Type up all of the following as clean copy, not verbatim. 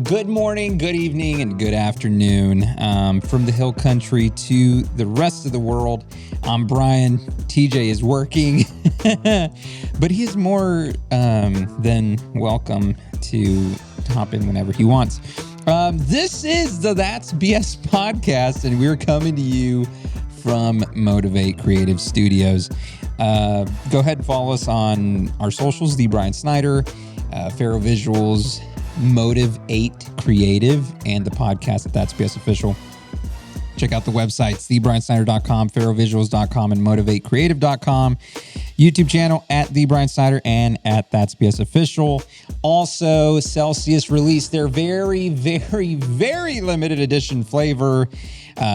good morning, good evening, and good afternoon. From the hill country to the rest of the world, I'm Brian. TJ is working, but he is more than welcome to hop in whenever he wants. This is the That's BS podcast, and we're coming to you from Motivate Creative Studios. Go ahead and follow us on our socials, The Brian Snyder, Pharaoh Visuals, Motive 8 Creative, and the podcast at That's BS Official. Check out the websites, thebriansnyder.com, pharaohvisuals.com, and motivatecreative.com. YouTube channel at The Brian Snyder and at That's BS Official. Also, Celsius released their very, very, very limited edition flavor,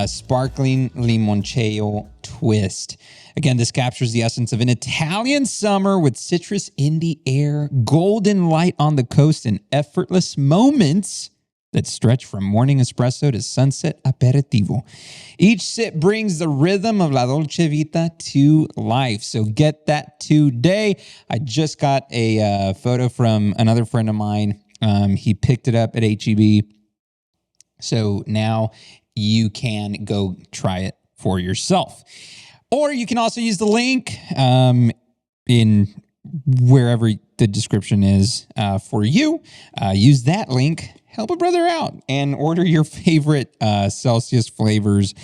Sparkling Limoncello Twist. Again, this captures the essence of an Italian summer with citrus in the air, golden light on the coast, and effortless moments that stretch from morning espresso to sunset aperitivo. Each sip brings the rhythm of La Dolce Vita to life. So get that today. I just got a photo from another friend of mine. He picked it up at HEB. So now you can go try it for yourself. Or you can also use the link in wherever the description is for you. Use that link. Help a brother out and order your favorite Celsius flavors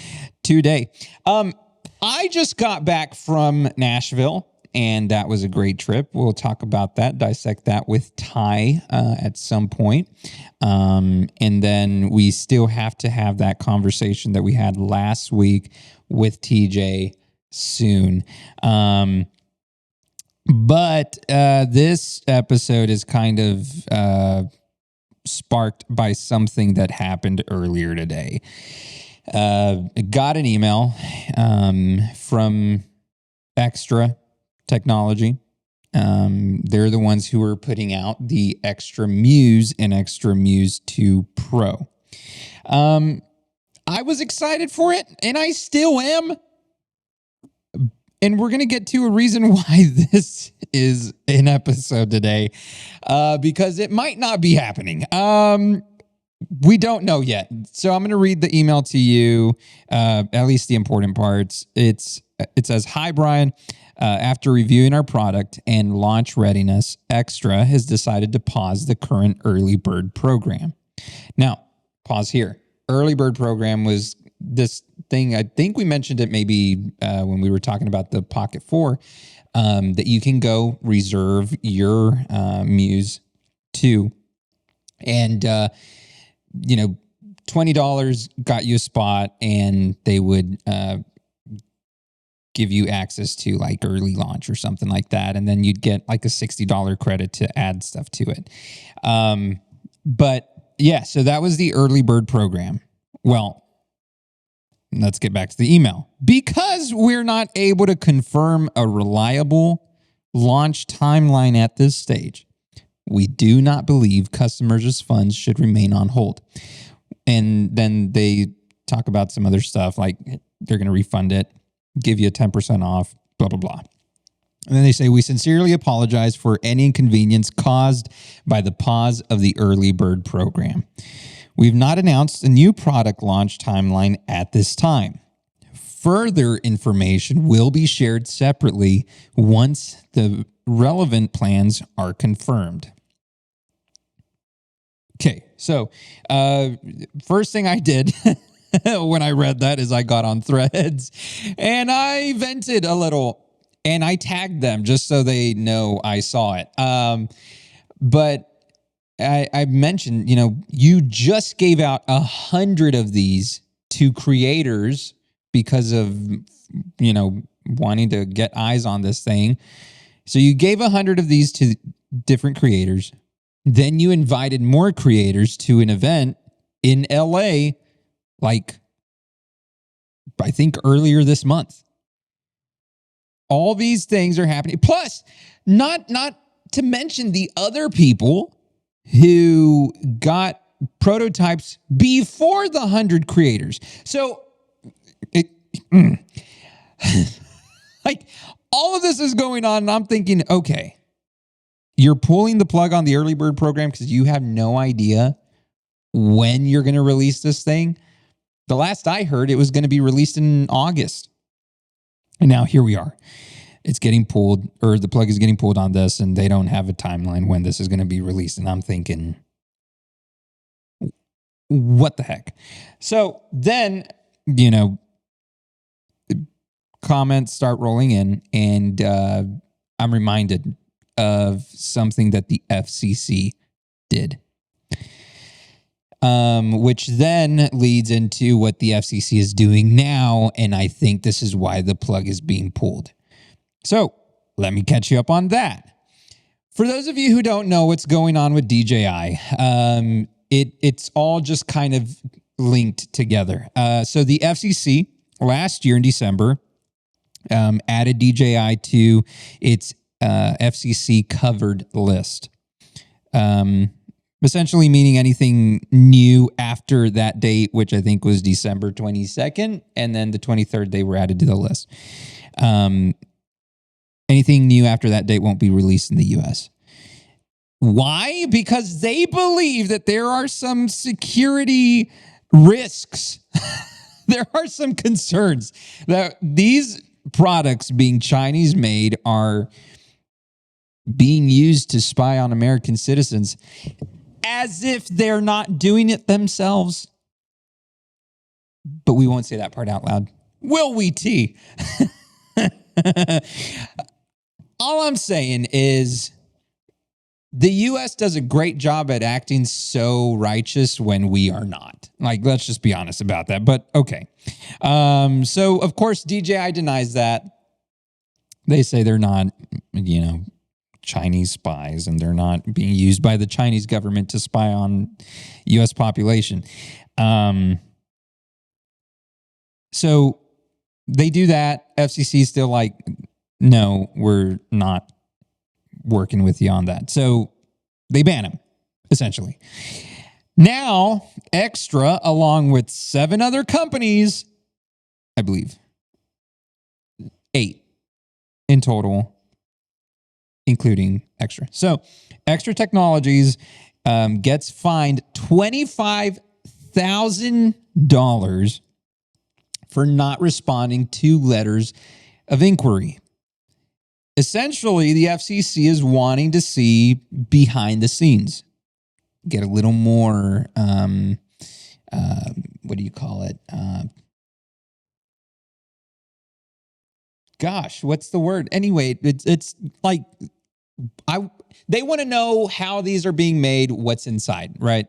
today. I just got back from Nashville, and that was a great trip. We'll talk about that, dissect that with Ty at some point. And then we still have to have that conversation that we had last week with TJ soon. But this episode is kind of sparked by something that happened earlier today. Got an email from Xtra technology. They're the ones who are putting out the Xtra Muse and Xtra Muse 2 Pro. I was excited for it, and I still am. And we're going to get to a reason why this is an episode today, because it might not be happening. We don't know yet. So I'm going to read the email to you, at least the important parts. It says, "Hi, Brian. After reviewing our product and launch readiness, Xtra has decided to pause the current early bird program." Now, pause here. Early bird program was this thing, I think we mentioned it maybe when we were talking about the Pocket 4, that you can go reserve your Muse 2. And, $20 got you a spot, and they would give you access to like early launch or something like that. And then you'd get like a $60 credit to add stuff to it. But yeah, so that was the early bird program. Well, let's get back to the email. Because we're not able to confirm a reliable launch timeline at this stage, we do not believe customers' funds should remain on hold. And then they talk about some other stuff, like they're going to refund it, give you a 10% off, blah, blah, blah. And then they say, "We sincerely apologize for any inconvenience caused by the pause of the early bird program. We've not announced a new product launch timeline at this time. Further information will be shared separately once the relevant plans are confirmed." Okay, so first thing I did when I read that is I got on Threads and I vented a little, and I tagged them just so they know I saw it. But I mentioned, you just gave out 100 of these to creators because of, wanting to get eyes on this thing. So you gave 100 of these to different creators. Then you invited more creators to an event in LA, like, I think earlier this month. All these things are happening. Plus, not to mention the other people who got prototypes before the 100 creators. So, like, all of this is going on, and I'm thinking, okay, you're pulling the plug on the early bird program because you have no idea when you're going to release this thing. The last I heard, it was going to be released in August. And now here we are. It's getting pulled, or the plug is getting pulled on this, and they don't have a timeline when this is going to be released. And I'm thinking, what the heck? So then, comments start rolling in, and I'm reminded of something that the FCC did. Which then leads into what the FCC is doing now, and I think this is why the plug is being pulled. So let me catch you up on that. For those of you who don't know what's going on with DJI, it's all just kind of linked together. So the FCC last year in December added DJI to its FCC covered list. Essentially meaning anything new after that date, which I think was December 22nd, and then the 23rd they were added to the list. Anything new after that date won't be released in the U.S. Why? Because they believe that there are some security risks. There are some concerns that these products, being Chinese made, are being used to spy on American citizens, as if they're not doing it themselves. But we won't say that part out loud. Will we, T? All I'm saying is the U.S. does a great job at acting so righteous when we are not. Like, let's just be honest about that. But okay. So, of course, DJI denies that. They say they're not, Chinese spies, and they're not being used by the Chinese government to spy on U.S. population. So they do that. FCC is still like, no, we're not working with you on that. So they ban him, essentially. Now, Xtra, along with 7 other companies, I believe, 8 in total, including Xtra. So Xtra Technologies gets fined $25,000 for not responding to letters of inquiry. Essentially, the FCC is wanting to see behind the scenes, get a little more, what do you call it? Gosh, what's the word? Anyway, it's like, they want to know how these are being made, what's inside, right?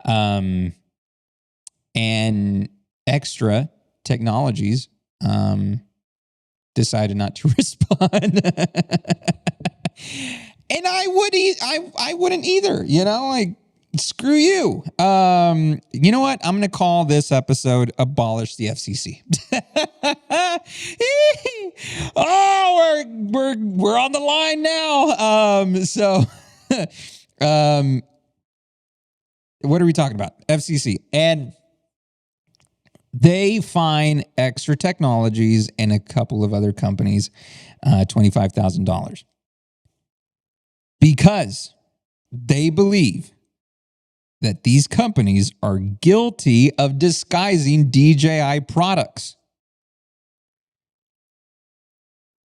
And Xtra Technologies decided not to respond. And I wouldn't either, screw you. You know what? I'm going to call this episode Abolish the FCC. Oh, we're on the line now. What are we talking about? FCC. And they fine Xtra Technologies and a couple of other companies $25,000 because they believe that these companies are guilty of disguising DJI products.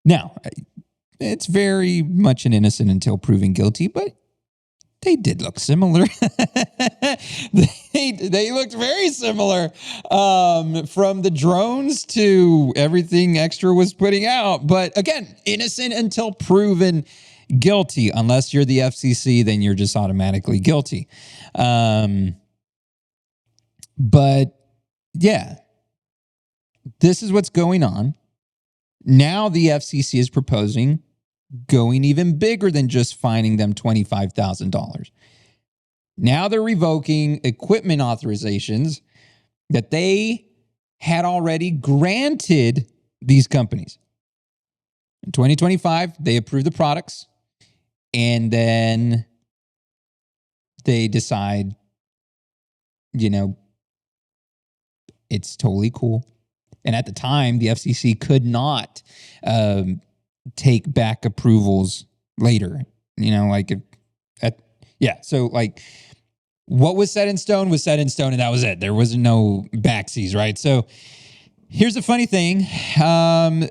Now, it's very much an innocent until proven guilty, but they did look similar. They looked very similar, from the drones to everything Xtra was putting out. But again, innocent until proven guilty. Unless you're the FCC, then you're just automatically guilty. But yeah, this is what's going on. Now the FCC is proposing going even bigger than just fining them $25,000. Now they're revoking equipment authorizations that they had already granted these companies. In 2025, they approved the products, and then they decide, it's totally cool. And at the time, the FCC could not take back approvals later. So what was set in stone was set in stone, and that was it. There was no backsies, right? So here's the funny thing.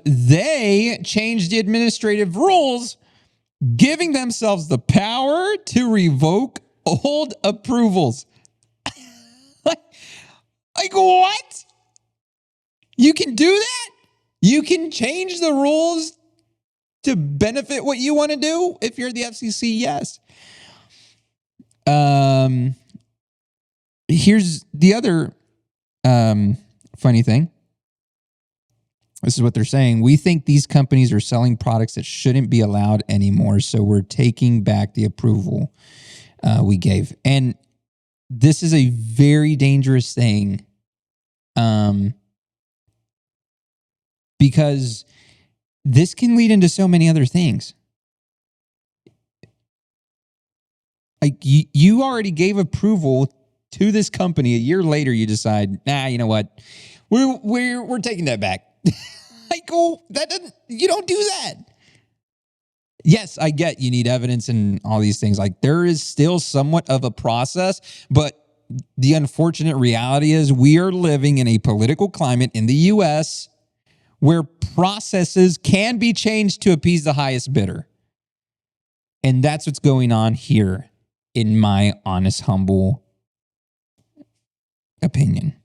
They changed the administrative rules, giving themselves the power to revoke old approvals. Like what? You can do that? You can change the rules to benefit what you want to do if you're the FCC? Yes. Here's the other funny thing. This is what they're saying. We think these companies are selling products that shouldn't be allowed anymore, so we're taking back the approval we gave. And this is a very dangerous thing because this can lead into so many other things. Like you already gave approval to this company. A year later, you decide, nah, you know what? We're taking that back. Like, oh, you don't do that. Yes, I get you need evidence and all these things. Like there is still somewhat of a process, but the unfortunate reality is we are living in a political climate in the U.S. where processes can be changed to appease the highest bidder. And that's what's going on here, in my honest, humble opinion.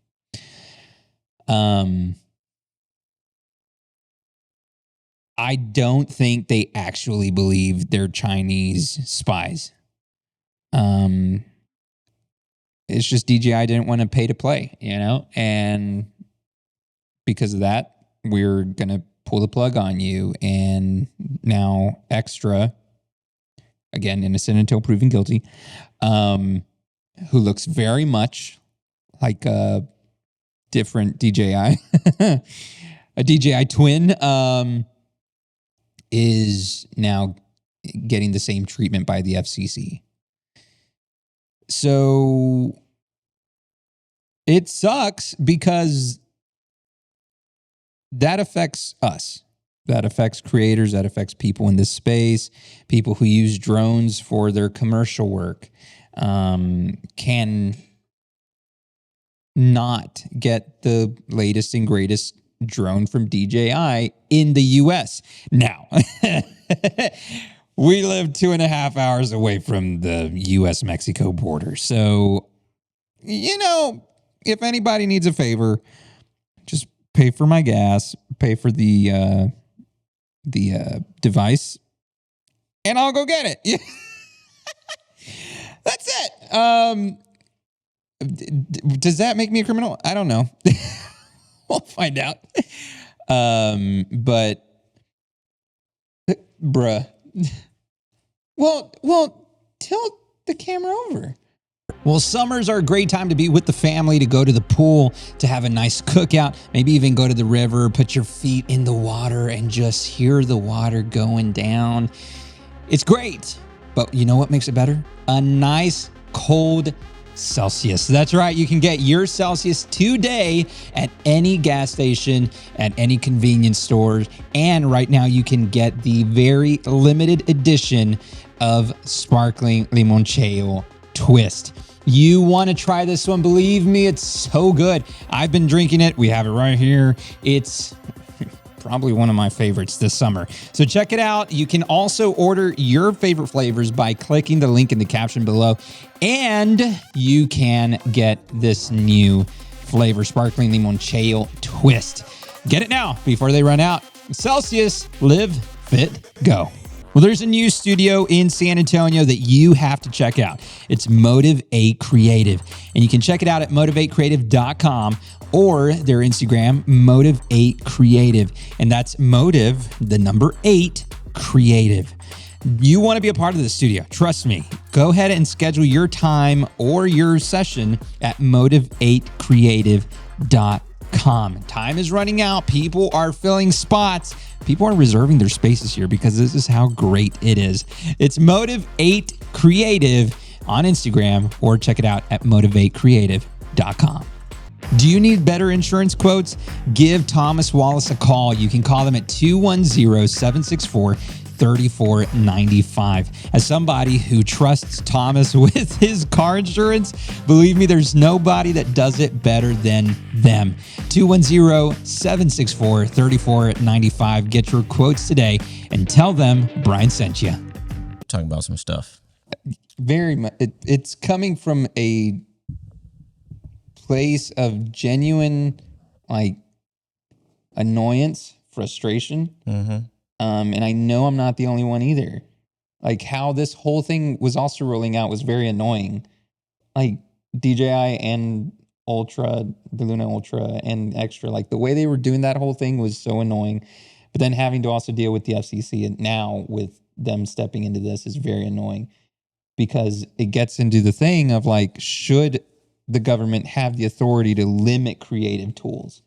I don't think they actually believe they're Chinese spies. It's just DJI didn't want to pay to play, and because of that, we're going to pull the plug on you. And now Xtra, again, innocent until proven guilty, who looks very much like a different DJI, a DJI twin, is now getting the same treatment by the FCC. So it sucks because that affects us. That affects creators. That affects people in this space. People who use drones for their commercial work can not get the latest and greatest drone from DJI in the U.S. Now, we live 2.5 hours away from the U.S.-Mexico border. So, if anybody needs a favor, just pay for my gas, pay for the device, and I'll go get it. That's it. Does that make me a criminal? I don't know. We'll find out. But, bruh. Well, tilt the camera over. Well, summers are a great time to be with the family, to go to the pool, to have a nice cookout, maybe even go to the river, put your feet in the water and just hear the water going down. It's great. But you know what makes it better? A nice cold Celsius. That's right. You can get your Celsius today at any gas station, at any convenience store. And right now you can get the very limited edition of Sparkling Limoncello Twist. You want to try this one? Believe me, it's so good. I've been drinking it. We have it right here. It's probably one of my favorites this summer. So check it out. You can also order your favorite flavors by clicking the link in the caption below. And you can get this new flavor, Sparkling Limoncello Twist. Get it now before they run out. Celsius, live, fit, go. Well, there's a new studio in San Antonio that you have to check out. It's Motive 8 Creative. And you can check it out at motive8creative.com or their Instagram, Motive 8 Creative. And that's Motive, the number 8, Creative. You want to be a part of the studio. Trust me. Go ahead and schedule your time or your session at motive8creative.com. Time is running out. People are filling spots. People are reserving their spaces here because this is how great it is. It's Motive 8 Creative on Instagram or check it out at motive8creative.com. Do you need better insurance quotes? Give Thomas Wallace a call. You can call them at 210-764 3495. As somebody who trusts Thomas with his car insurance, believe me, there's nobody that does it better than them. 210-764-3495. Get your quotes today and tell them Brian sent you. Talking about some stuff. Very much. It's coming from a place of genuine, like, annoyance, frustration. Mm-hmm. And I know I'm not the only one either. Like, how this whole thing was also rolling out was very annoying. Like, DJI and Ultra, the Luna Ultra and Xtra, like the way they were doing that whole thing was so annoying. But then having to also deal with the FCC and now with them stepping into this is very annoying, because it gets into the thing of like, should the government have the authority to limit creative tools?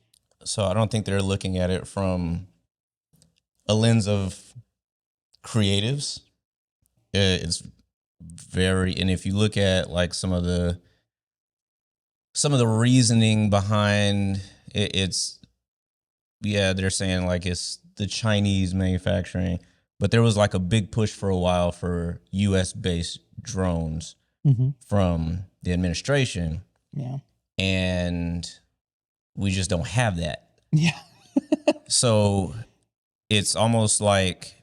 So I don't think they're looking at it from a lens of creatives. It's very, and if you look at like some of the reasoning behind it, they're saying like it's the Chinese manufacturing, but there was like a big push for a while for US based drones from the administration. Yeah. And we just don't have that. Yeah. So it's almost like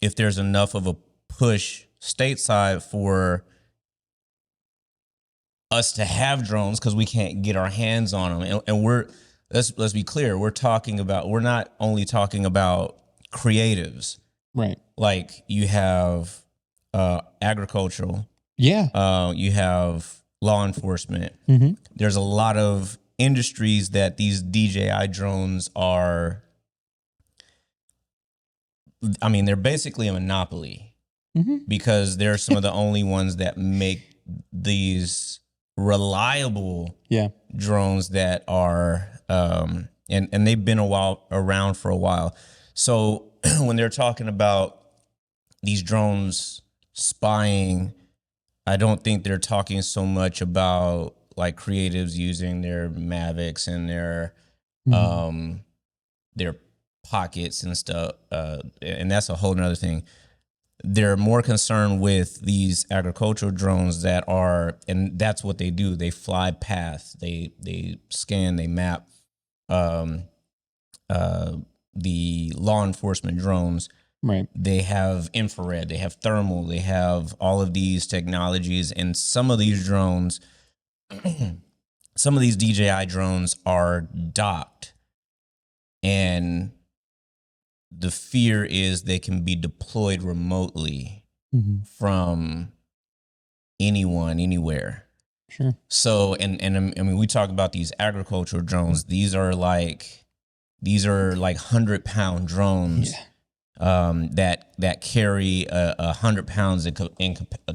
if there's enough of a push stateside for us to have drones, because we can't get our hands on them. And let's be clear, we're not only talking about creatives. Right. Like you have agricultural. Yeah. You have law enforcement. Mm-hmm. There's a lot of industries that these DJI drones are, I mean, they're basically a monopoly because they're some of the only ones that make these reliable drones that are, and they've been around for a while. So when they're talking about these drones spying, I don't think they're talking so much about like creatives using their Mavics and their pockets and stuff, and that's a whole nother thing. They're more concerned with these agricultural drones that are, and that's what they do. They fly past, they scan, they map. The law enforcement drones, right? They have infrared, they have thermal, they have all of these technologies, and some of these drones, some of these DJI drones are docked, and the fear is they can be deployed remotely from anyone, anywhere. Sure. So, and I mean, we talk about these agricultural drones. These are like 100-pound drones that carry 100 pounds in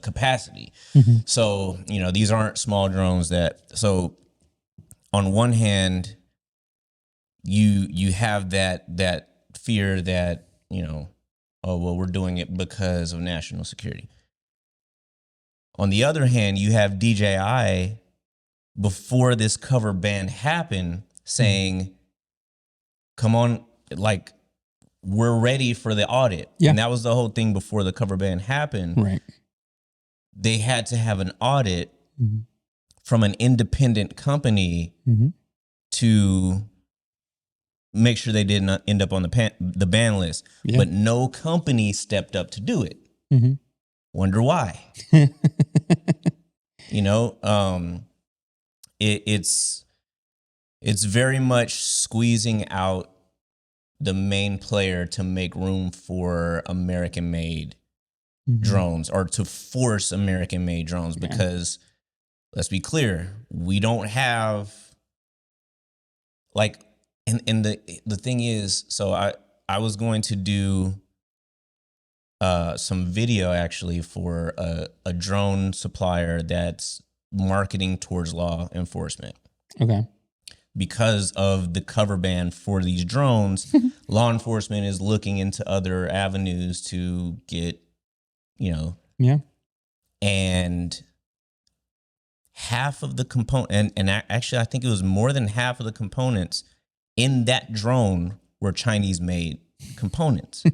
capacity. So, you know, these aren't small drones so on one hand, you have that fear that, you know, oh, well, we're doing it because of national security. On the other hand, you have DJI before this cover ban happened saying, come on, like, we're ready for the audit. Yeah. And that was the whole thing before the cover ban happened. Right. They had to have an audit from an independent company to make sure they didn't end up on the ban list. Yeah. But no company stepped up to do it. Wonder why. You know, it's very much squeezing out the main player to make room for American-made drones, or to force American-made drones, because let's be clear, we don't have, like, and the thing is, so I was going to do some video actually for a drone supplier that's marketing towards law enforcement. Okay. Because of the cover ban for these drones, law enforcement is looking into other avenues to get, you know. Yeah. And half of the component, and actually I think it was more than half of the components in that drone were Chinese made components.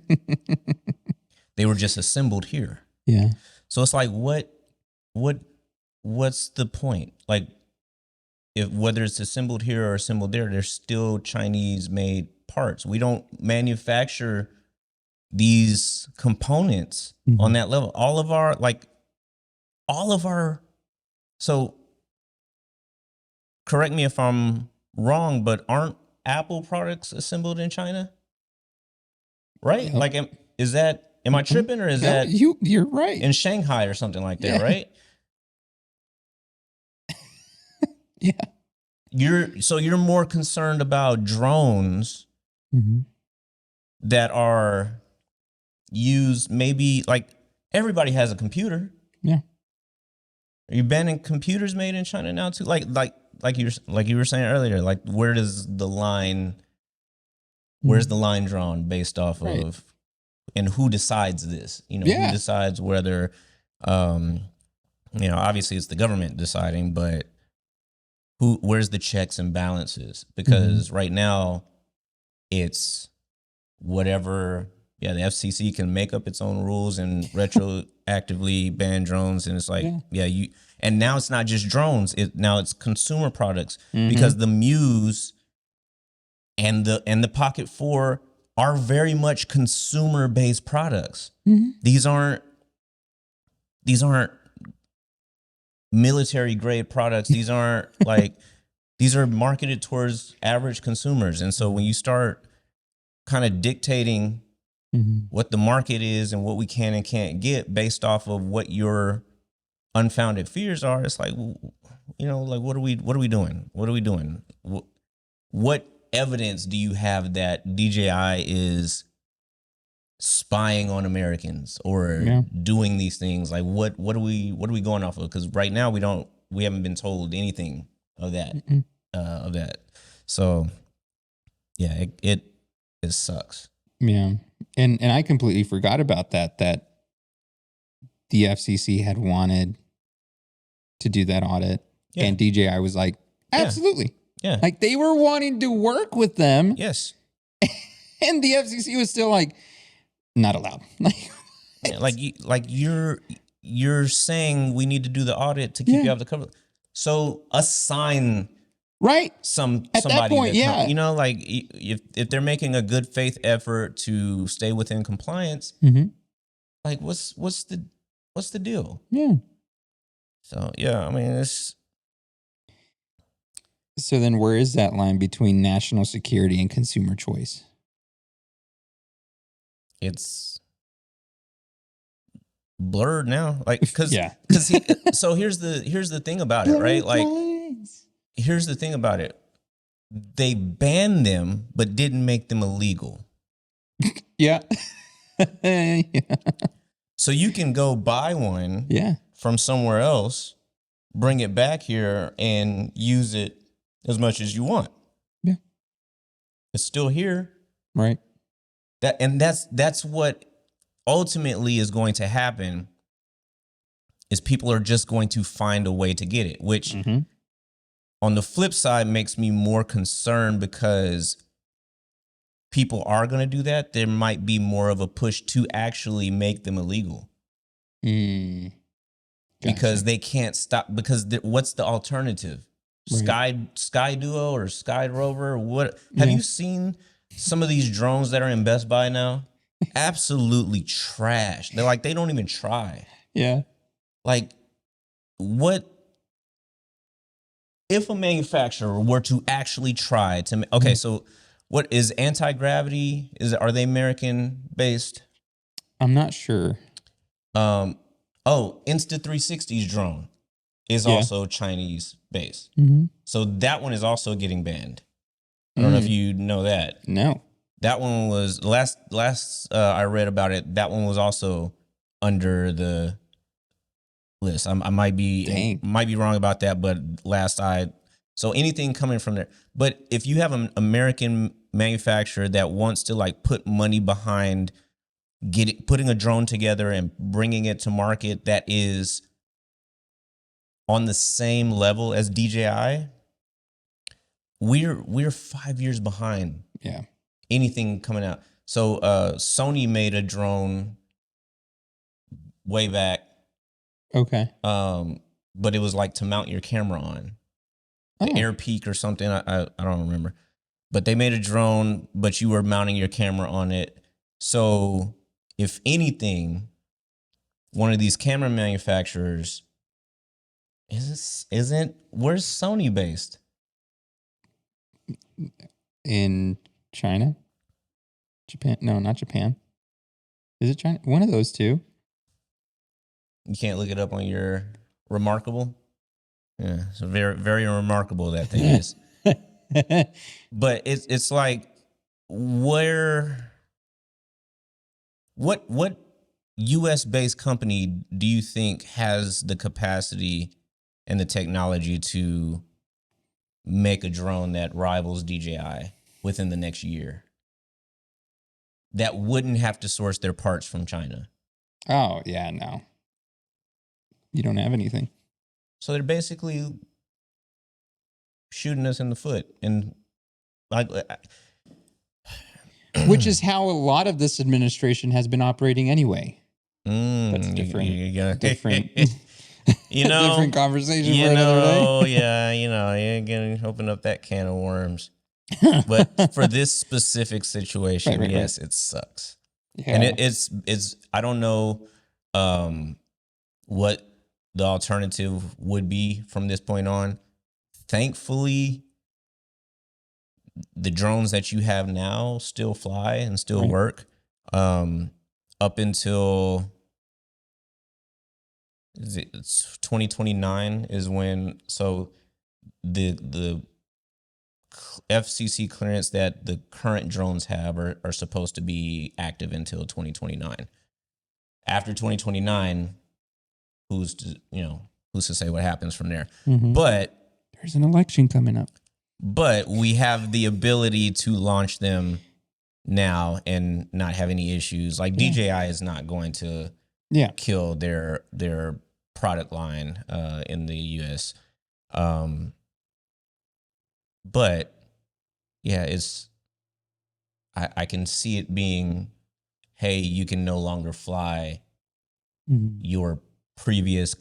They were just assembled here. Yeah. So it's like, what's the point? Like, if whether it's assembled here or assembled there, they're still Chinese made parts. We don't manufacture these components on that level. All of our, so correct me if I'm wrong, but aren't Apple products assembled in China? Right? Yep. Like, am I tripping, or is that you're right. in Shanghai or something like that, right? Yeah. You're more concerned about drones that are used, maybe, like, everybody has a computer. Yeah. Are you banning computers made in China now too? Like you were saying earlier, like, where's the line drawn based off of, and who decides this? Who decides whether, obviously it's the government deciding, but where's the checks and balances? Because right now it's whatever. Yeah, the FCC can make up its own rules and retroactively ban drones, and it's like, and now it's not just drones. Now it's consumer products, because the Muse and the Pocket 4 are very much consumer based products. These aren't military grade products. These aren't like, these are marketed towards average consumers. And so when you start kind of dictating what the market is and what we can and can't get based off of what your unfounded fears are, it's like, like, what are we doing? What are we doing? What evidence do you have that DJI is spying on Americans or doing these things? Like, what are we going off of? Because right now we haven't been told anything of that. So yeah, it sucks. Yeah. And I completely forgot about that the FCC had wanted to do that audit, and DJI was like, absolutely. Yeah. Like, they were wanting to work with them. Yes. And the FCC was still like, not allowed. Like you're saying we need to do the audit to keep you out of the cover. So assign somebody at that point, like, if they're making a good faith effort to stay within compliance, like, what's the deal? Yeah. So yeah, I mean, it's. So then, where is that line between national security and consumer choice? It's blurred now, like, because so here's the thing about it, right? Like, here's the thing about it. They banned them, but didn't make them illegal. Yeah. So you can go buy one from somewhere else, bring it back here, and use it as much as you want. Yeah. It's still here. Right. That's what ultimately is going to happen, is people are just going to find a way to get it, which on the flip side makes me more concerned, because people are going to do that. There might be more of a push to actually make them illegal. Gotcha. Because they can't stop, because what's the alternative? Sky Duo or Sky Rover? What have you seen some of these drones that are in Best Buy now? Absolutely trash. They're like, they don't even try. Yeah. Like, what if a manufacturer were to actually try to so what is anti-gravity? Are they American based? I'm not sure. Insta360's drone is also Chinese based. So that one is also getting banned. I don't know if you know that. No. That one was last I read about it. That one was also under the list. I might be wrong about that, but so anything coming from there. But if you have an American manufacturer that wants to, like, put money behind putting a drone together and bringing it to market that is on the same level as DJI, we're 5 years behind. Yeah. Anything coming out. So Sony made a drone way back. Okay. But it was like to mount your camera on the Air Peak or something. I don't remember. But they made a drone, but you were mounting your camera on it. So if anything, one of these camera manufacturers where's Sony based? In China? Japan? No, not Japan. Is it China? One of those two. You can't look it up on your Remarkable? Yeah, so very, very remarkable that thing is. But it's like what US based company do you think has the capacity and the technology to make a drone that rivals DJI within the next year? That wouldn't have to source their parts from China. Oh, yeah, no. You don't have anything. So they're basically shooting us in the foot. And which is how a lot of this administration has been operating anyway. That's different. Different. You know, different conversation for another day. Yeah, you know, you're going to open up that can of worms. But for this specific situation, yes, it sucks. Yeah. And it's I don't know what the alternative would be from this point on. Thankfully, the drones that you have now still fly and still work. Up until it's 2029 is when, so the FCC clearance that the current drones have are supposed to be active until 2029. After 2029, who's to say what happens from there? Mm-hmm. But there's an election coming up. But we have the ability to launch them now and not have any issues. Like DJI is not going to kill their product line in the US. But yeah, I can see it being, hey, you can no longer fly your previously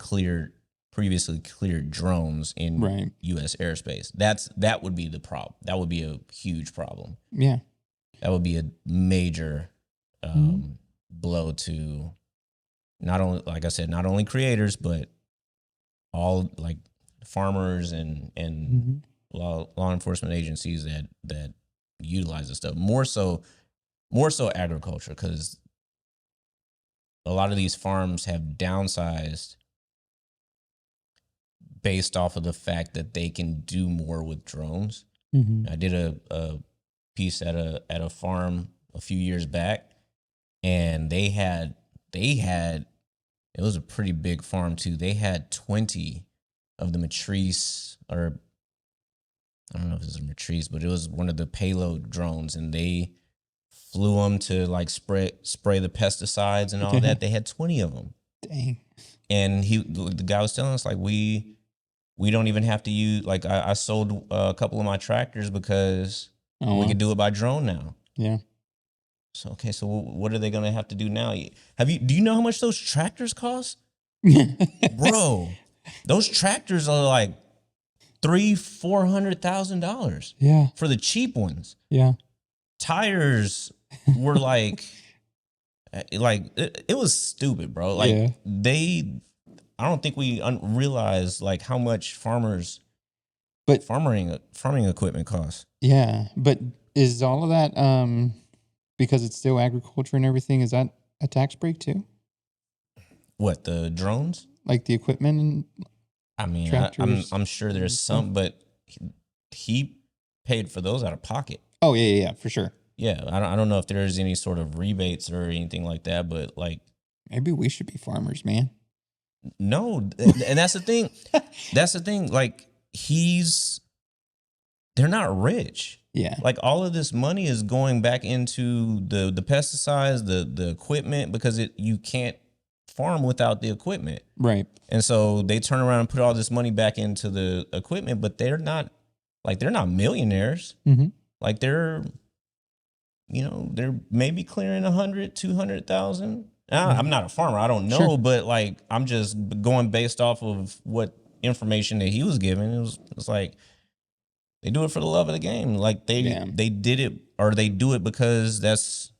cleared drones in US airspace. That would be the problem. That would be a huge problem. Yeah. That would be a major blow to not only, like I said, not only creators, but all like farmers and law enforcement agencies that utilize this stuff. More so agriculture, because a lot of these farms have downsized based off of the fact that they can do more with drones. I did a piece at a farm a few years back, and they had it was a pretty big farm too. They had 20 of the Matrice, or I don't know if it was a Matrice, but it was one of the payload drones, and they flew them to like spray the pesticides and all that. They had 20 of them. Dang. And the guy was telling us, like, we don't even have to use, like, I sold a couple of my tractors because we could do it by drone now. Yeah. So, okay, so what are they going to have to do now? Do you know how much those tractors cost? Bro, those tractors are like $300,000-$400,000. Yeah. For the cheap ones. Yeah. Tires were like it was stupid, bro. Like I don't think we realize like how much farming equipment costs. Yeah, but is all of that because it's still agriculture and everything? Is that a tax break too? What, the drones? Like the equipment and I mean, I'm sure there's some, but he paid for those out of pocket. Oh yeah, for sure. Yeah, I don't know if there's any sort of rebates or anything like that, but like maybe we should be farmers, man. No, and that's the thing. That's the thing. Like they're not rich. Yeah. Like all of this money is going back into the pesticides, the equipment, because you can't farm without the equipment. Right. And so they turn around and put all this money back into the equipment, but they're not millionaires. Like they're maybe clearing 100,000, 200,000 I'm not a farmer. I don't know, Sure. but like I'm just going based off of what information that he was given. It's like they do it for the love of the game. Like Yeah. they did it, or they do it because that's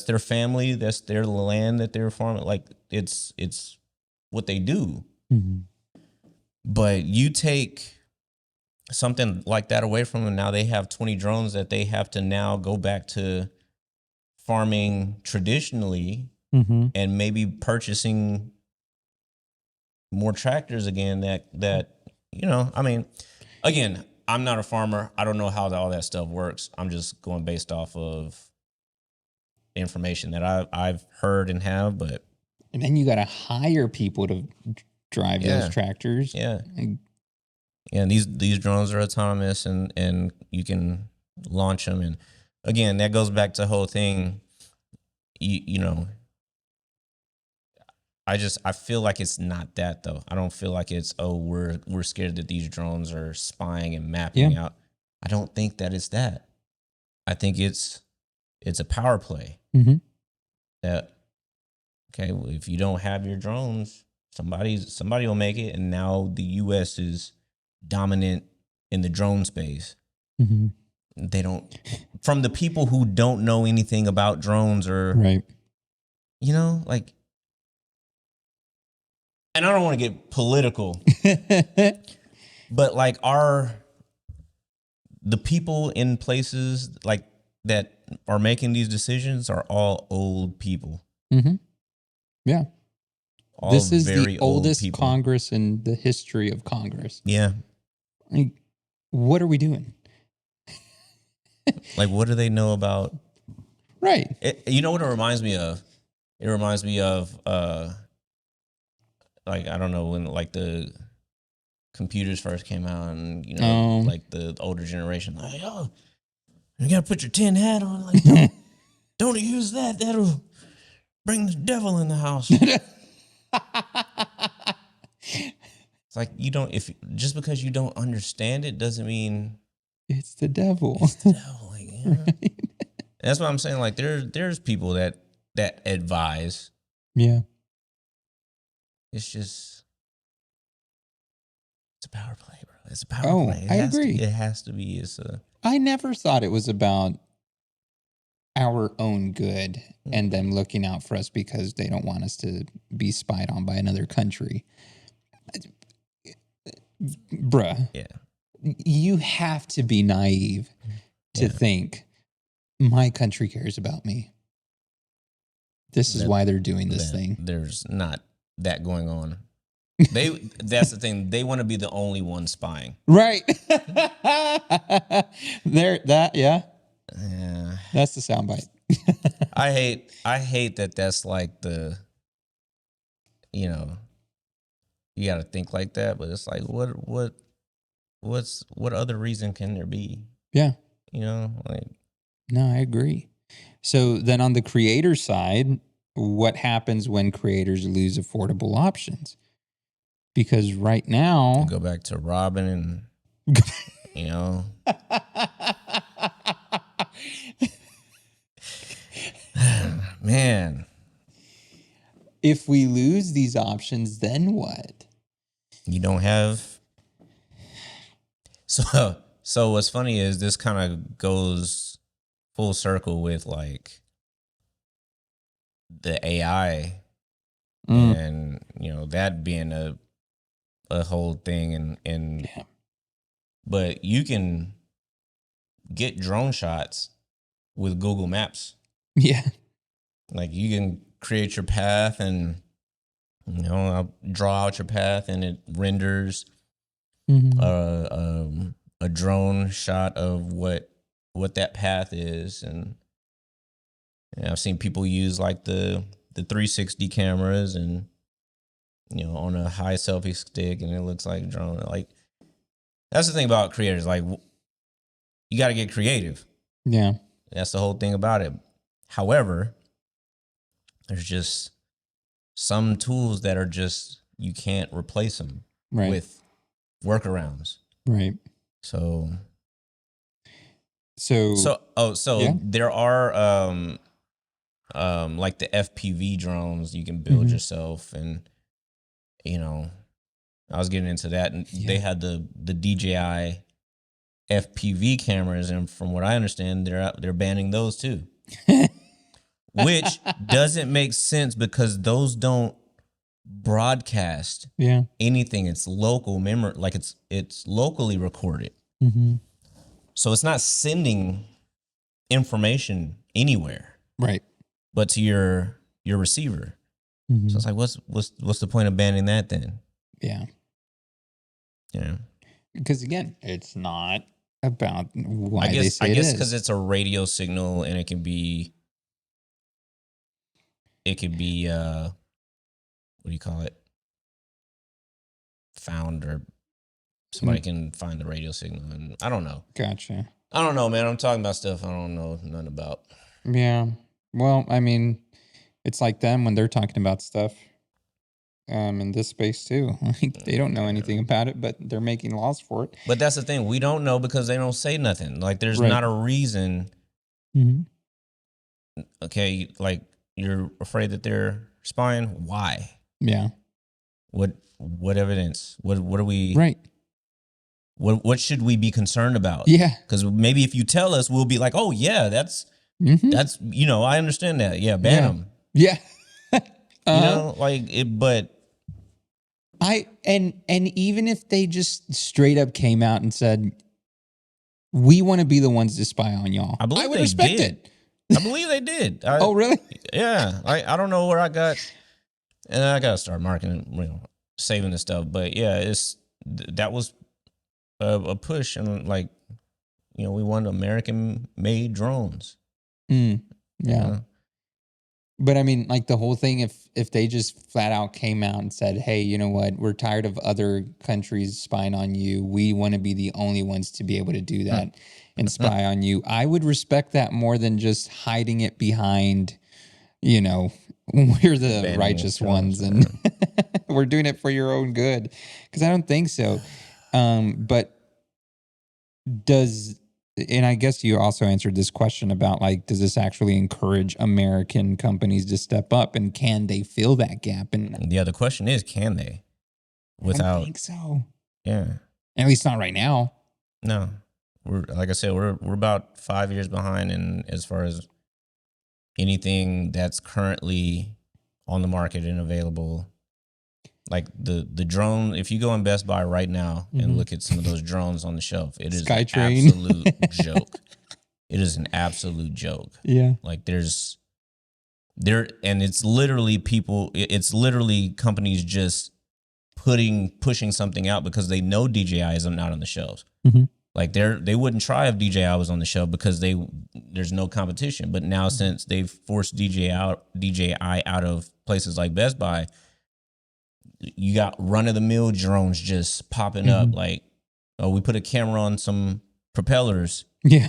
their family, that's their land that they're farming. Like it's what they do. Mm-hmm. But you take something like that away from them, now they have 20 drones that they have to now go back to farming traditionally, Mm-hmm. and maybe purchasing more tractors again that I mean, again, I'm not a farmer. I don't know how all that stuff works. I'm just going based off of information that I've heard and have, but And then you got to hire people to drive those yeah, tractors. yeah. Like, Yeah, and these drones are autonomous, and you can launch them. And again, that goes back to the whole thing. You know, I feel like it's not that though. I don't feel like it's, oh, we're scared that these drones are spying and mapping out. I don't think that it's that. I think it's a power play. mm-hmm. That, okay, well, if you don't have your drones, somebody will make it, and now the U.S. is dominant in the drone space. Mm-hmm. They don't, from the people who don't know anything about drones, or Right. Like, and I don't want to get political, but like the people in places like that are making these decisions are all old people. Mm-hmm. Yeah. All this is very the oldest old Congress in the history of Congress. Yeah. Like, what are we doing? Like, what do they know about? Right. You know what it reminds me of? It reminds me of, like, I don't know, when like the computers first came out, and like the older generation, like, oh, you gotta put your tin hat on. Like, don't use that. That'll bring the devil in the house. It's like, just because you don't understand it doesn't mean it's the devil. It's the devil. Like, Right. That's what I'm saying. Like, there's people that advise. Yeah. It's a power play, bro. It's a power play. I agree. It has to be. I never thought it was about our own good and them looking out for us because they don't want us to be spied on by another country. Bruh. Yeah. You have to be naive to think my country cares about me. This is why they're doing this thing. There's not that going on. That's the thing. They want to be the only one spying. Right. Yeah. That's the soundbite. I hate that that's like the, you got to think like that, but it's like, what other reason can there be? Yeah. Like, no, I agree. So then on the creator side, what happens when creators lose affordable options? Because right now, go back to Robin and, man, if we lose these options, then what? You don't have. So what's funny is this kind of goes full circle with like the AI and that being a whole thing, and but you can get drone shots with Google Maps. Yeah. Like, you can create your path, and I'll draw out your path, and it renders a drone shot of what that path is. And I've seen people use like the 360 cameras, and on a high selfie stick, and it looks like a drone. Like, that's the thing about creators. Like, you got to get creative. Yeah. That's the whole thing about it. However, there's just some tools that are just, you can't replace them with workarounds. Right. So yeah. There are like the FPV drones you can build yourself, and I was getting into that, and they had the DJI FPV cameras, and from what I understand, they're banning those too, which doesn't make sense because those don't broadcast anything. It's local memory, like it's locally recorded, so it's not sending information anywhere, right? But to your receiver. So it's like, what's the point of banning that then? Yeah. Yeah. Because again, it's not about why I they say it guess is. because it's a radio signal, and it can be what do you call it? Found, or somebody can find the radio signal, and I don't know. Gotcha. I don't know, man. I'm talking about stuff I don't know nothing about. Yeah. Well, I mean, it's like them when they're talking about stuff in this space too. Like, they don't know anything about it, but they're making laws for it. But that's the thing. We don't know because they don't say nothing. Like, there's not a reason. Okay, like, you're afraid that they're spying. Why? Yeah. What evidence? What are we? Right. What should we be concerned about? Yeah. Because maybe if you tell us, we'll be like, oh yeah, that's I understand that. Yeah, ban them. Yeah. Like it. But and even if they just straight up came out and said, we want to be the ones to spy on y'all, I believe would they respect did. it. I believe they did. Oh, really? Yeah. I don't know where I got, and I gotta start marketing, saving this stuff. But yeah, that was a push, and like, we want American-made drones. Yeah. But I mean, like, the whole thing, if they just flat out came out and said, hey, you know what, we're tired of other countries spying on you. We want to be the only ones to be able to do that and spy on you. I would respect that more than just hiding it behind, we're the Banning righteous drones, ones and we're doing it for your own good. Because I don't think so. But and I guess you also answered this question about, like, does this actually encourage American companies to step up, and can they fill that gap? And yeah, the question is, can they? I don't think so. Yeah. At least not right now. No. Like I said, we're about 5 years behind in as far as anything that's currently on the market and available. Like the drone, if you go in Best Buy right now and look at some of those drones on the shelf, it is an absolute joke. It is an absolute joke. Yeah. Like and it's literally companies just pushing something out because they know DJI is not on the shelves. Like they wouldn't try if DJI was on the shelf because there's no competition. But now since they've forced DJI out of places like Best Buy, you got run-of-the-mill drones just popping up. Like, oh, we put a camera on some propellers. Yeah.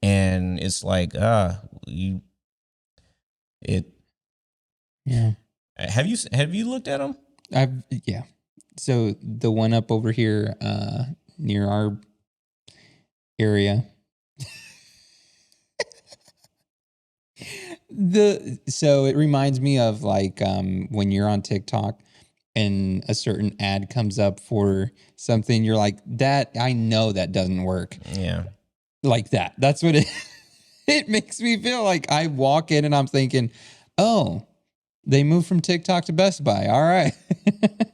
And it's like, Yeah. Have you looked at them? Yeah. So the one up over here near our area. So it reminds me of, like, when you're on TikTok and a certain ad comes up for something, you're like, that, I know that doesn't work. Yeah. Like that. That's what it makes me feel like. I walk in and I'm thinking, oh, they moved from TikTok to Best Buy. All right.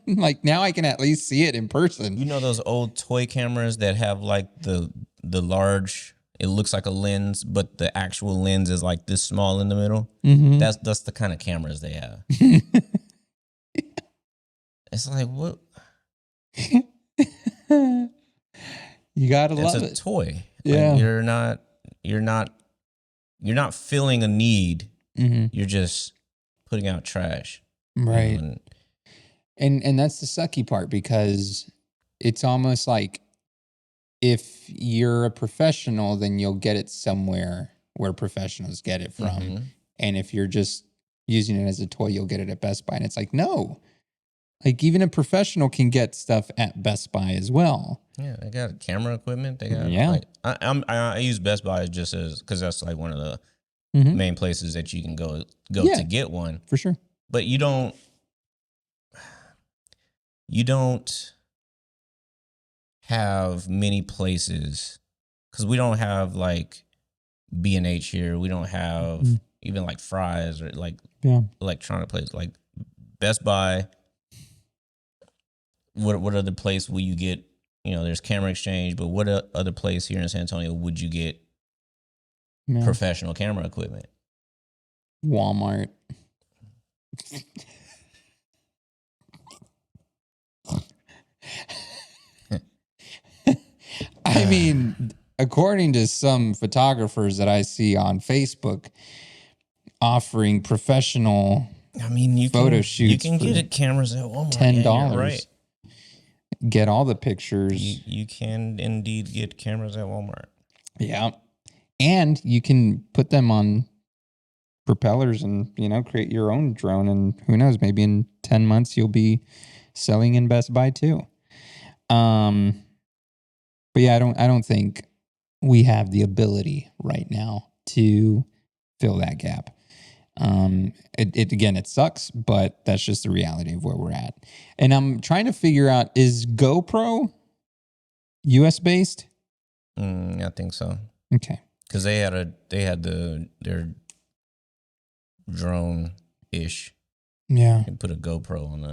Like, now I can at least see it in person. You know those old toy cameras that have, like, the large, it looks like a lens, but the actual lens is like this small in the middle? That's the kind of cameras they have. It's like, what? You gotta love it. It's a toy. Yeah. Like, you're not filling a need. You're just putting out trash. Right. And that's the sucky part, because it's almost like, if you're a professional, then you'll get it somewhere where professionals get it from. And if you're just using it as a toy, you'll get it at Best Buy. And it's like, no. Like, even a professional can get stuff at Best Buy as well. Yeah, they got camera equipment. They got, like, I use Best Buy just because that's like one of the main places that you can go to get one. For sure. But you don't have many places, because we don't have like B&H here. We don't have even like Fry's or like electronic places like Best Buy. What other place will you get? There's Camera Exchange, but what other place here in San Antonio would you get professional camera equipment? Walmart. I mean, according to some photographers that I see on Facebook offering professional photo shoots, you can get cameras at Walmart. $10, right? Get all the pictures. You can indeed get cameras at Walmart. Yeah, and you can put them on propellers and create your own drone. And who knows, maybe in 10 months you'll be selling in Best Buy too. But yeah, I don't think we have the ability right now to fill that gap. It sucks, but that's just the reality of where we're at. And I'm trying to figure out, is GoPro US based? I think so. Okay. Because they had their drone ish. Yeah. You put a GoPro on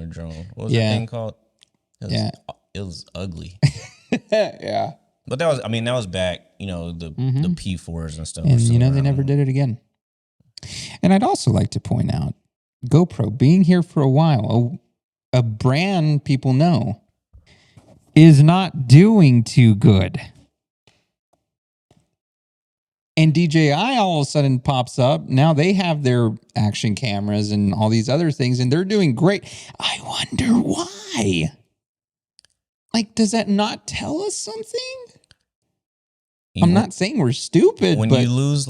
a drone. What was that thing called? It was ugly. Yeah. But that was back, the P4s and stuff. And they never did it again. And I'd also like to point out, GoPro being here for a while, a brand people know, is not doing too good. And DJI all of a sudden pops up. Now they have their action cameras and all these other things, and they're doing great. I wonder why. Like, does that not tell us something? I'm not saying we're stupid, when but you lose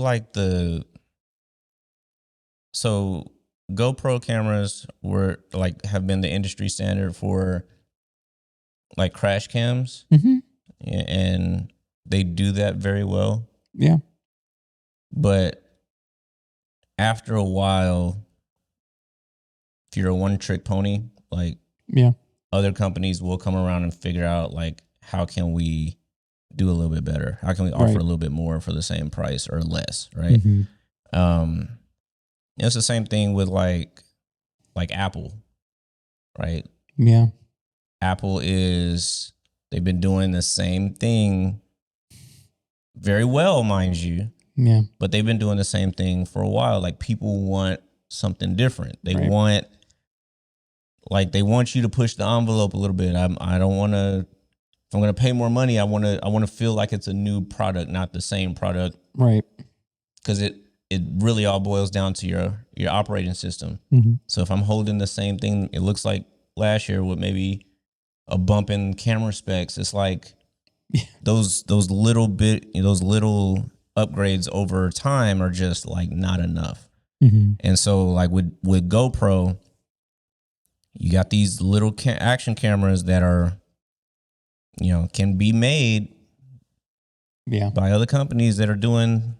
so GoPro cameras have been the industry standard for like crash cams, and they do that very well. Yeah. But after a while, if you're a one-trick pony, other companies will come around and figure out how can we do a little bit better? How can we offer a little bit more for the same price or less, right? It's the same thing with like Apple, right? Yeah. Apple they've been doing the same thing very well, mind you. Yeah. But they've been doing the same thing for a while. Like, people want something different. They want you to push the envelope a little bit. I don't want to. If I'm going to pay more money, I want to feel like it's a new product, not the same product. Right. Because it really all boils down to your operating system. So if I'm holding the same thing, it looks like last year with maybe a bump in camera specs. It's like those little upgrades over time are just not enough. And so with GoPro, you got these little action cameras that are, can be made by other companies that are doing,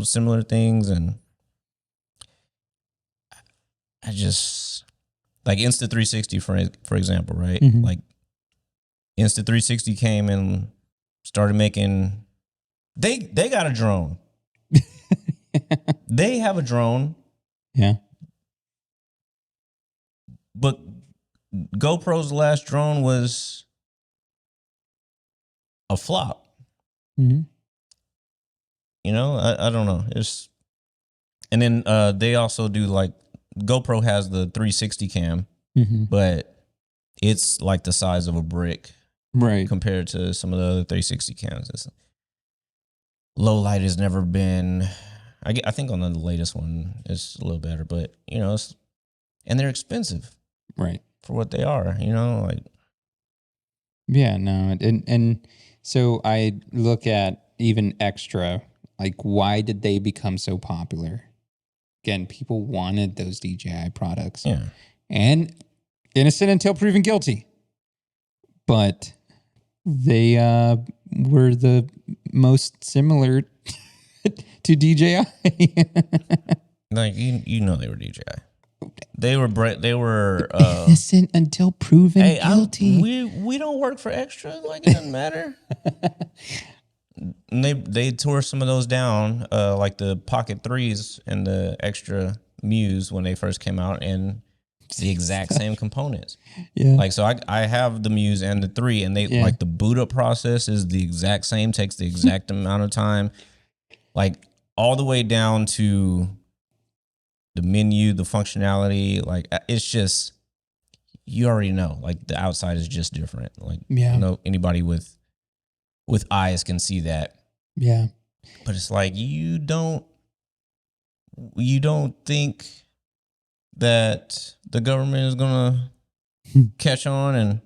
similar things. And I just like Insta360 for example, right? Like Insta360 came and started making. They got a drone. They have a drone. Yeah. But GoPro's last drone was a flop. I don't know. And then they also do GoPro has the 360 cam, but it's like the size of a brick, right, compared to some of the other 360 cams. Low light has never been. I think on the latest one it's a little better, but and they're expensive, right, for what they are. Yeah, no, and so I look at even Xtra. Why did they become so popular? Again, people wanted those DJI products. Yeah. And innocent until proven guilty. But they were the most similar to DJI. Like you know they were DJI. They were innocent until proven guilty. We don't work for Xtra. Like, it doesn't matter. And they tore some of those down, like the Pocket 3s and the Xtra Muse when they first came out, and the exact same components. Yeah. Like, so I have the Muse and the 3, and they like the boot up process is the exact same, takes the exact amount of time, like all the way down to the menu, the functionality. Like, it's just, you already know, like the outside is just different. Like, you know, anybody with eyes can see that. Yeah. But it's like, you don't think that the government is gonna catch on. And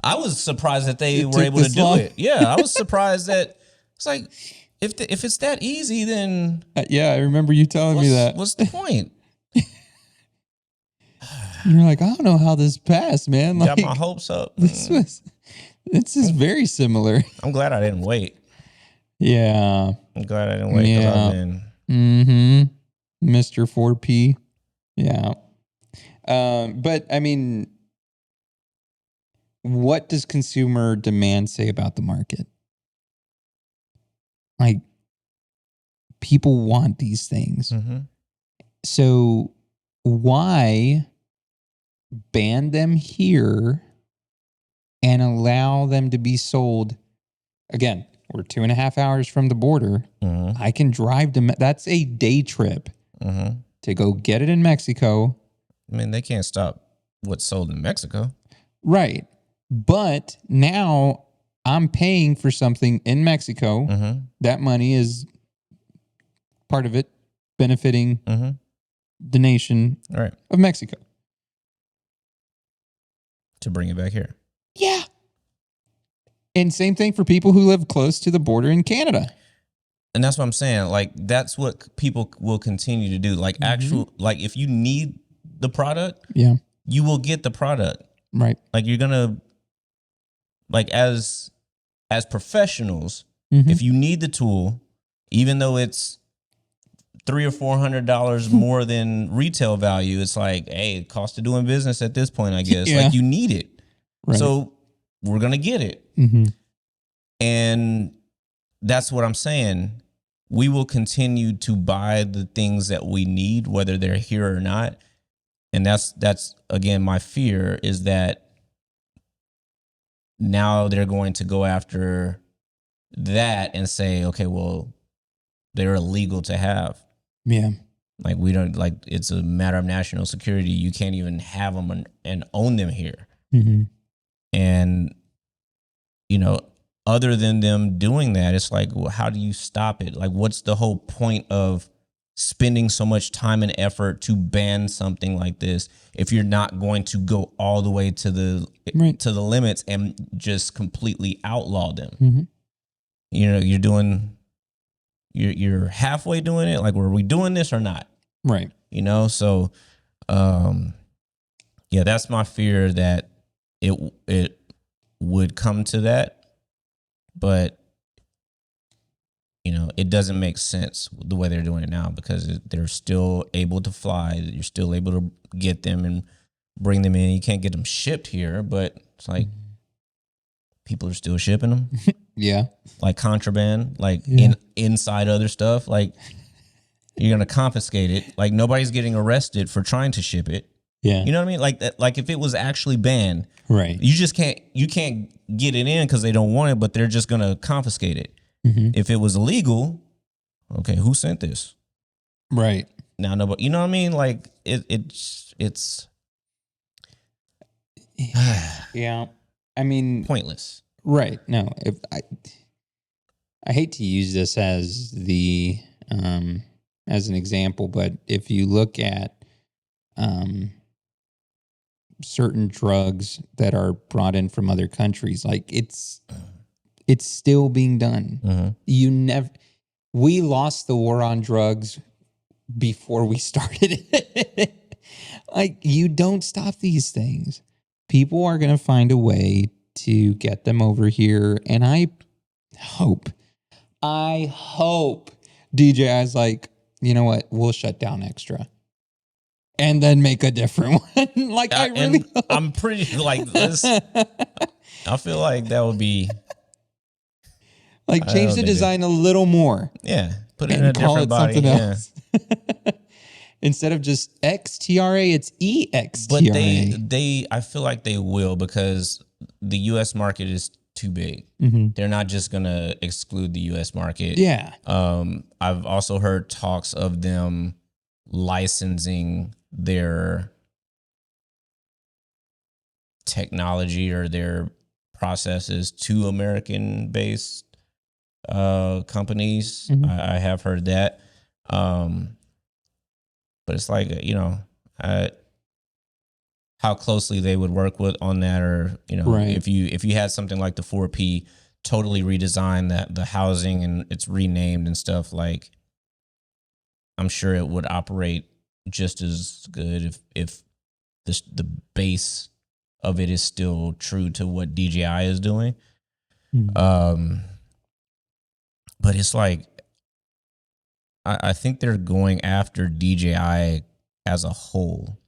I was surprised that they were able to do it. Yeah, I was surprised that it's like, if it's that easy, then I remember you telling me that. What's the point? You're like, I don't know how this passed, man. Like, got my hopes up. This is very similar. I'm glad I didn't wait. Yeah. I'm glad I didn't wait because I've been. Mr. 4P. Yeah. But I mean, what does consumer demand say about the market? Like, people want these things. Mm-hmm. So why ban them here and allow them to be sold? Again, we're 2.5 hours from the border. Mm-hmm. I can drive to, that's a day trip to go get it in Mexico. I mean, they can't stop what's sold in Mexico. Right. But now I'm paying for something in Mexico. Mm-hmm. That money is part of it benefiting the nation of Mexico. To bring it back here. Yeah. And same thing for people who live close to the border in Canada. And that's what I'm saying. Like, that's what people will continue to do. Like, like, if you need the product, you will get the product. Right. Like, you're gonna, like, as professionals, if you need the tool, even though it's $300 or $400 more than retail value, it's like, hey, it costs of doing business at this point, I guess. Like, you need it. Right. So we're gonna get it. And that's what I'm saying. We will continue to buy the things that we need, whether they're here or not. And that's again, my fear is that now they're going to go after that and say, okay, well, they're illegal to have. Yeah. Like, we don't, like, it's a matter of national security. You can't even have them and own them here. And, you know, other than them doing that, it's like, well, how do you stop it? Like, what's the whole point of spending so much time and effort to ban something like this if you're not going to go all the way to the limits and just completely outlaw them? You know, you're halfway doing it. Like, were we doing this or not? Right. You know, so yeah, that's my fear, that it would come to that. But, you know, it doesn't make sense the way they're doing it now, because they're still able to fly. You're still able to get them and bring them in. You can't get them shipped here, but it's like people are still shipping them. Yeah. Like contraband, like inside other stuff. Like, you're going to confiscate it. Like, nobody's getting arrested for trying to ship it. Yeah. You know what I mean? Like that, like if it was actually banned, right? You can't get it in because they don't want it, but they're just gonna confiscate it. If it was illegal, okay, who sent this? Right. Now nobody, you know what I mean? Like it's yeah. I mean, pointless. Right. No, if I hate to use this as the as an example, but if you look at certain drugs that are brought in from other countries, like it's still being done. We lost the war on drugs before we started it. Like, you don't stop these things. People are going to find a way to get them over here. And I hope DJI's like, you know what? We'll shut down Xtra. And then make a different one. Like, I really hope. I'm pretty like this. I feel like that would be like change the design a little more. Yeah, put it in a different body. Something yeah. else. Instead of just XTRA, it's EXTRA. But they I feel like they will, because the U.S. market is too big. They're not just gonna exclude the U.S. market. Yeah. I've also heard talks of them licensing their technology or their processes to American-based companies. I have heard that. But it's like, how closely they would work with on that, or Right. if you had something like the 4P totally redesigned that the housing and it's renamed and stuff, like I'm sure it would operate just as good if the base of it is still true to what DJI is doing. But it's like I think they're going after DJI as a whole.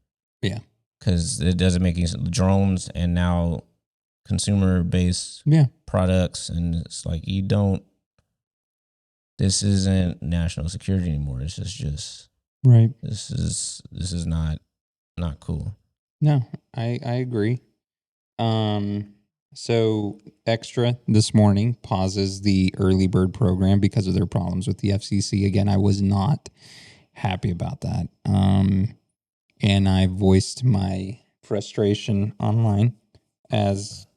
Yeah. Because it doesn't make any sense. Drones and now consumer-based products. And it's like, this isn't national security anymore. This is just, right. This is not cool. No, I agree. So Xtra this morning pauses the early bird program because of their problems with the FCC. Again, I was not happy about that. And I voiced my frustration online, as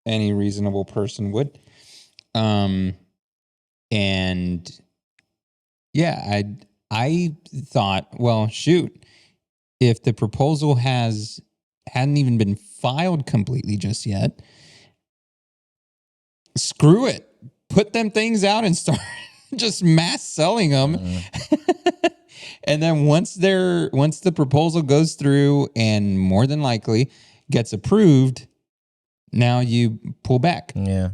any reasonable person would. And yeah, I thought, well, shoot, if the proposal hadn't even been filed completely just yet, screw it. Put them things out and start just mass selling them. And then once the proposal goes through and more than likely gets approved, now you pull back. Yeah.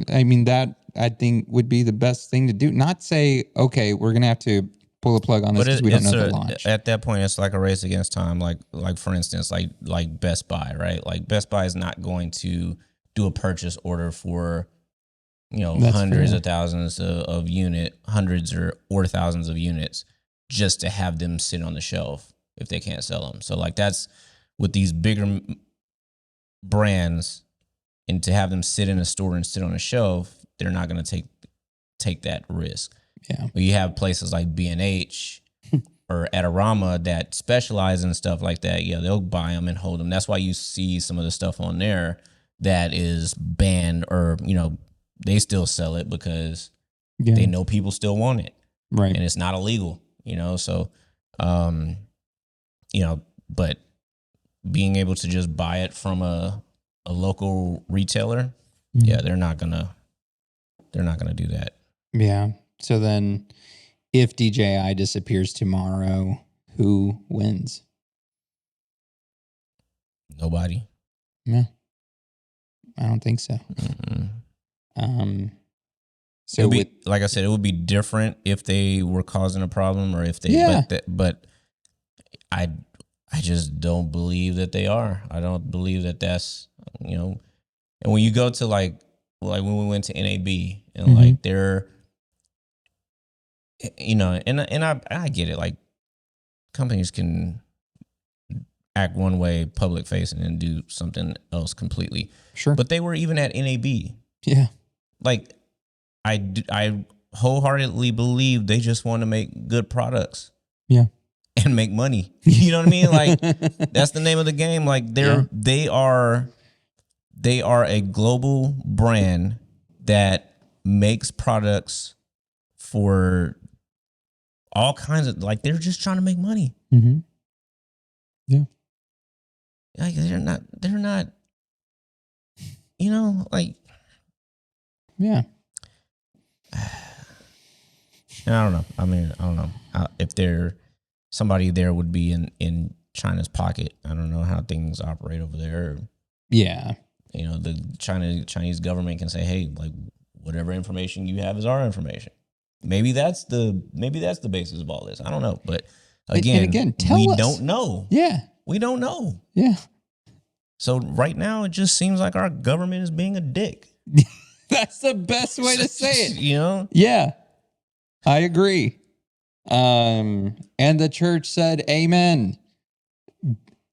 I mean, that I think would be the best thing to do. Not say, okay, we're going to have to pull the plug on this because we don't know the launch. At that point, it's like a race against time. Like for instance, like Best Buy, right? Like Best Buy is not going to do a purchase order for, That's hundreds fair. of thousands of hundreds or thousands of units just to have them sit on the shelf if they can't sell them. So like that's with these bigger brands, and to have them sit in a store and sit on a shelf, they're not going to take that risk. Yeah. But you have places like B&H or Adorama that specialize in stuff like that. Yeah, they'll buy them and hold them. That's why you see some of the stuff on there that is banned, or they still sell it because they know people still want it. Right. And it's not illegal, so, but being able to just buy it from a local retailer, they're not gonna do that. Yeah. So then if DJI disappears tomorrow, who wins? Nobody. Yeah. I don't think so. So like I said, it would be different if they were causing a problem, or if they, but I just don't believe that they are. I don't believe that that's, and when you go to like when we went to NAB and like they're, and I get it. Like companies can act one way public facing and do something else completely. Sure. But they were even at NAB. Yeah. Like I wholeheartedly believe they just want to make good products. Yeah. And make money. You know what I mean? Like that's the name of the game. Like they are a global brand that makes products for all kinds of, like, they're just trying to make money. Yeah. Like they're not, like, yeah. I don't know. I mean, I don't know if somebody there would be in China's pocket. I don't know how things operate over there. Yeah. The Chinese government can say, hey, like whatever information you have is our information. maybe that's the basis of all this. I don't know, but again, tell we us. don't know. Yeah, We don't know. yeah. So right now, it just seems like our government is being a dick. That's the best way to say it. You know? Yeah, I agree. And the church said, "Amen."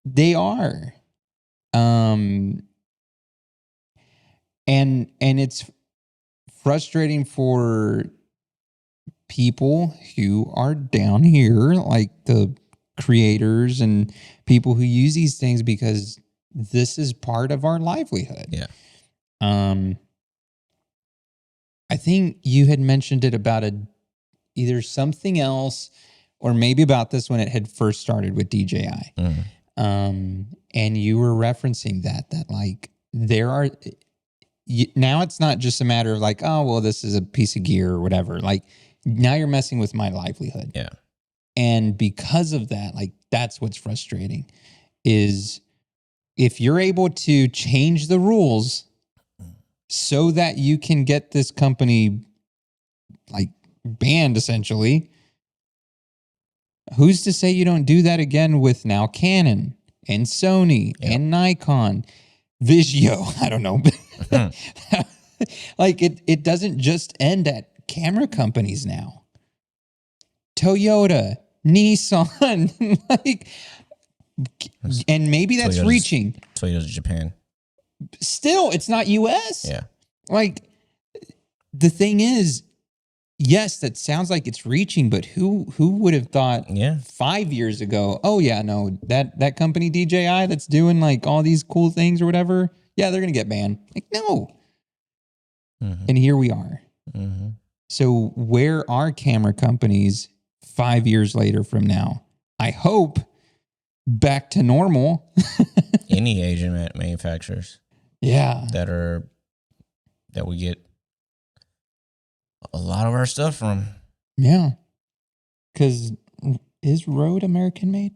They are. And it's frustrating for people who are down here, like the creators and people who use these things, because this is part of our livelihood. Yeah. I think you had mentioned it about either something else or maybe about this when it had first started with DJI. And you were referencing that like there are, now it's not just a matter of like, oh, well, this is a piece of gear or whatever. Like now you're messing with my livelihood. Yeah. And because of that, like that's what's frustrating is if you're able to change the rules so that you can get this company like banned essentially, who's to say you don't do that again with now Canon and Sony and Nikon, Vizio? I don't know. Like it doesn't just end at camera companies now. Toyota, Nissan, like, and maybe that's reaching. Toyota's Japan. Still, it's not US. Yeah. Like the thing is, yes, that sounds like it's reaching, but who would have thought 5 years ago, oh yeah, no, that company DJI that's doing like all these cool things or whatever, yeah, they're gonna get banned. Like, no. And here we are. So where are camera companies 5 years later from now? I hope back to normal. Any Asian manufacturers. Yeah. That we get a lot of our stuff from. Yeah. Because is Rode American made?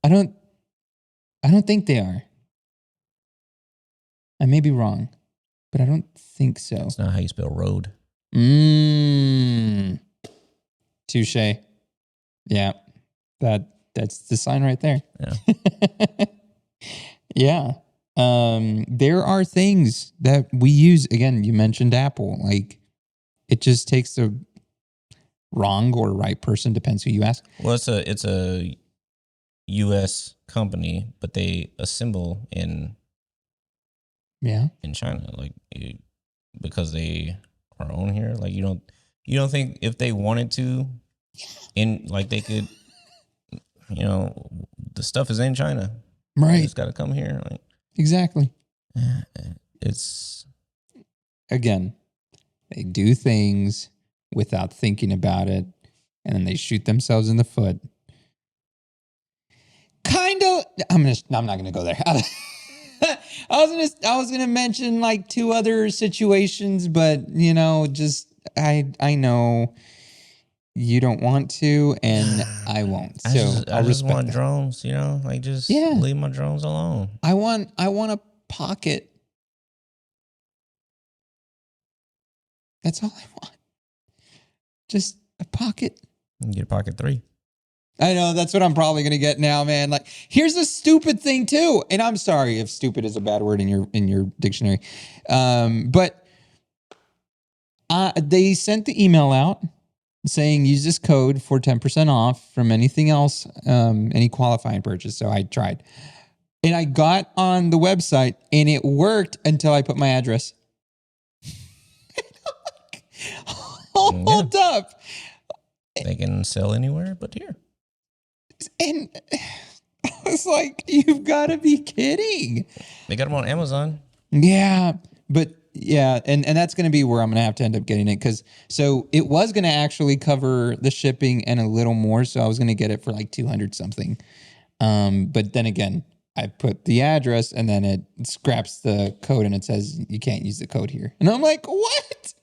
I don't think they are. I may be wrong, but I don't think so. That's not how you spell road. Touche. Yeah. That's the sign right there. Yeah. Yeah. There are things that we use. Again, you mentioned Apple. Like, it just takes the wrong or right person, depends who you ask. Well, it's a U.S. company, but they assemble in China, like because they are owned here. Like you don't think if they wanted to, they could, the stuff is in China, right? It's got to come here, like exactly. It's again, they do things without thinking about it, and then they shoot themselves in the foot. Kind of. I'm not gonna go there. I was gonna mention like two other situations, but just I know you don't want to, and I won't. So I just want drones, just leave my drones alone. I want a pocket. That's all I want. Just a pocket. You can get a Pocket 3. I know, that's what I'm probably going to get now, man. Like, here's a stupid thing too. And I'm sorry if stupid is a bad word in your dictionary. But they sent the email out saying use this code for 10% off from anything else, any qualifying purchase. So I tried. And I got on the website and it worked until I put my address. Hold up. They can sell anywhere but here. And I was like, you've got to be kidding. They got them on Amazon. Yeah. But yeah, and that's going to be where I'm going to have to end up getting it. So it was going to actually cover the shipping and a little more. So I was going to get it for like 200 something. But then again, I put the address and then it scraps the code and it says you can't use the code here. And I'm like, what?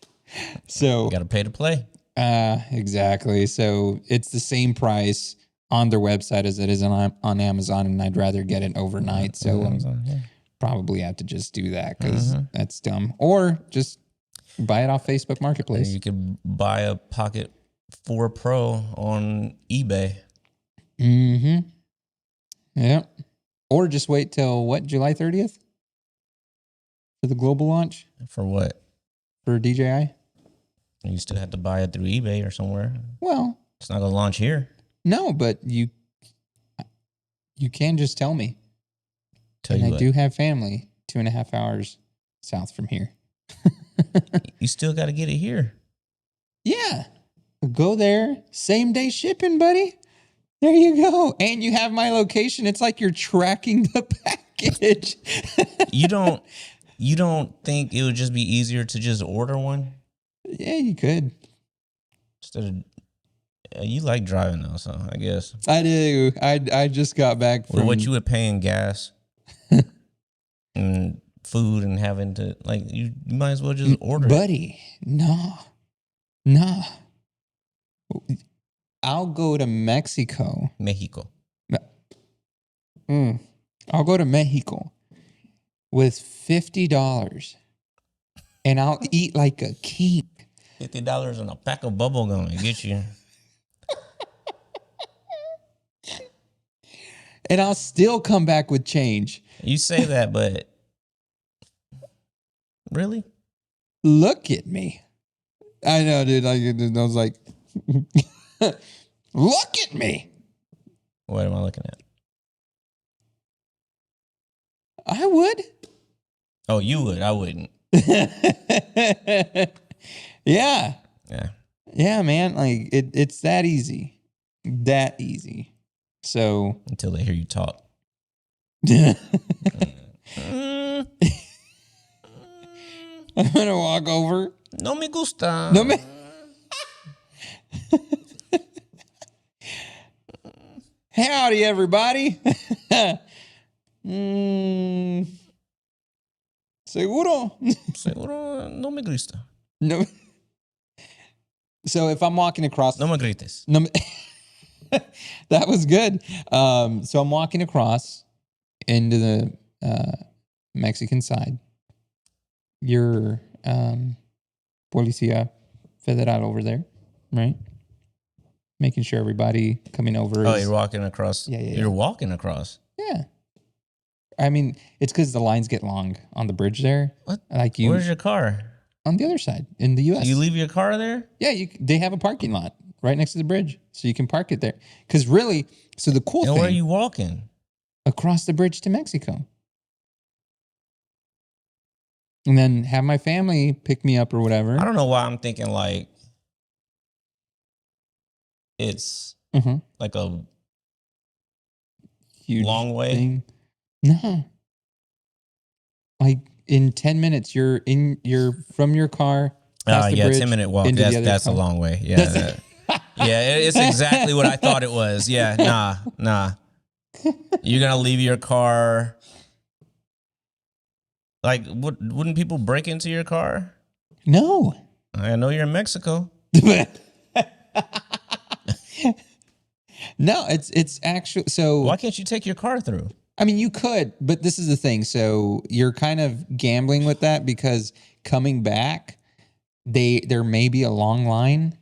So you got to pay to play. Exactly. So it's the same price on their website as it is on Amazon, and I'd rather get it overnight. So probably have to just do that because that's dumb. Or just Buy it off Facebook Marketplace. You could buy a Pocket 4 Pro on eBay. Mm-hmm. Yep. Or just wait till what, July 30th? For the global launch? For what? For DJI? You still have to buy it through eBay or somewhere. Well, it's not gonna launch here. No, but you can just tell me. I do have family 2.5 hours south from here. You still got to get it here. Yeah. Go there. Same day shipping, buddy. There you go. And you have my location. It's like you're tracking the package. You don't think it would just be easier to just order one? Yeah, you could. Instead of, you like driving though, so I guess. I do. I just got back from... Well, what you would pay in gas and food and having to, like, you might as well just order Buddy, no. I'll go to Mexico. I'll go to Mexico with $50 and I'll eat like a king. $50 and a pack of bubble gum to get you. And I'll still come back with change. You say that, but really? Look at me. I know, dude. I was like, look at me. What am I looking at? I would. Oh, you would. I wouldn't. Yeah. Yeah. Yeah, man. Like it's that easy. That easy. So until they hear you talk. I'm gonna walk over. No me gusta. No me. Howdy, everybody. Seguro. Seguro no me gusta. No. So if I'm walking across, no me grites. No. That was good. So I'm walking across into the Mexican side. Your Policía Federal over there, right? Making sure everybody coming over. Oh, you're walking across. Yeah. You're walking across. Yeah. I mean, it's because the lines get long on the bridge there. What? Like you. Where's your car? On the other side, in the U.S. You leave your car there? Yeah, they have a parking lot right next to the bridge, so you can park it there. Because really, so the cool thing. Where are you walking? Across the bridge to Mexico. And then have my family pick me up or whatever. I don't know why I'm thinking like it's like a huge long way. Thing. No. Like in 10 minutes, you're from your car. Oh, yeah, 10-minute walk. That's a long way. Yeah. Yeah, it's exactly what I thought it was. Yeah, nah. You're going to leave your car. Like, wouldn't people break into your car? No. I know you're in Mexico. No, it's actually, so. Why can't you take your car through? I mean, you could, but this is the thing. So you're kind of gambling with that because coming back, there may be a long line,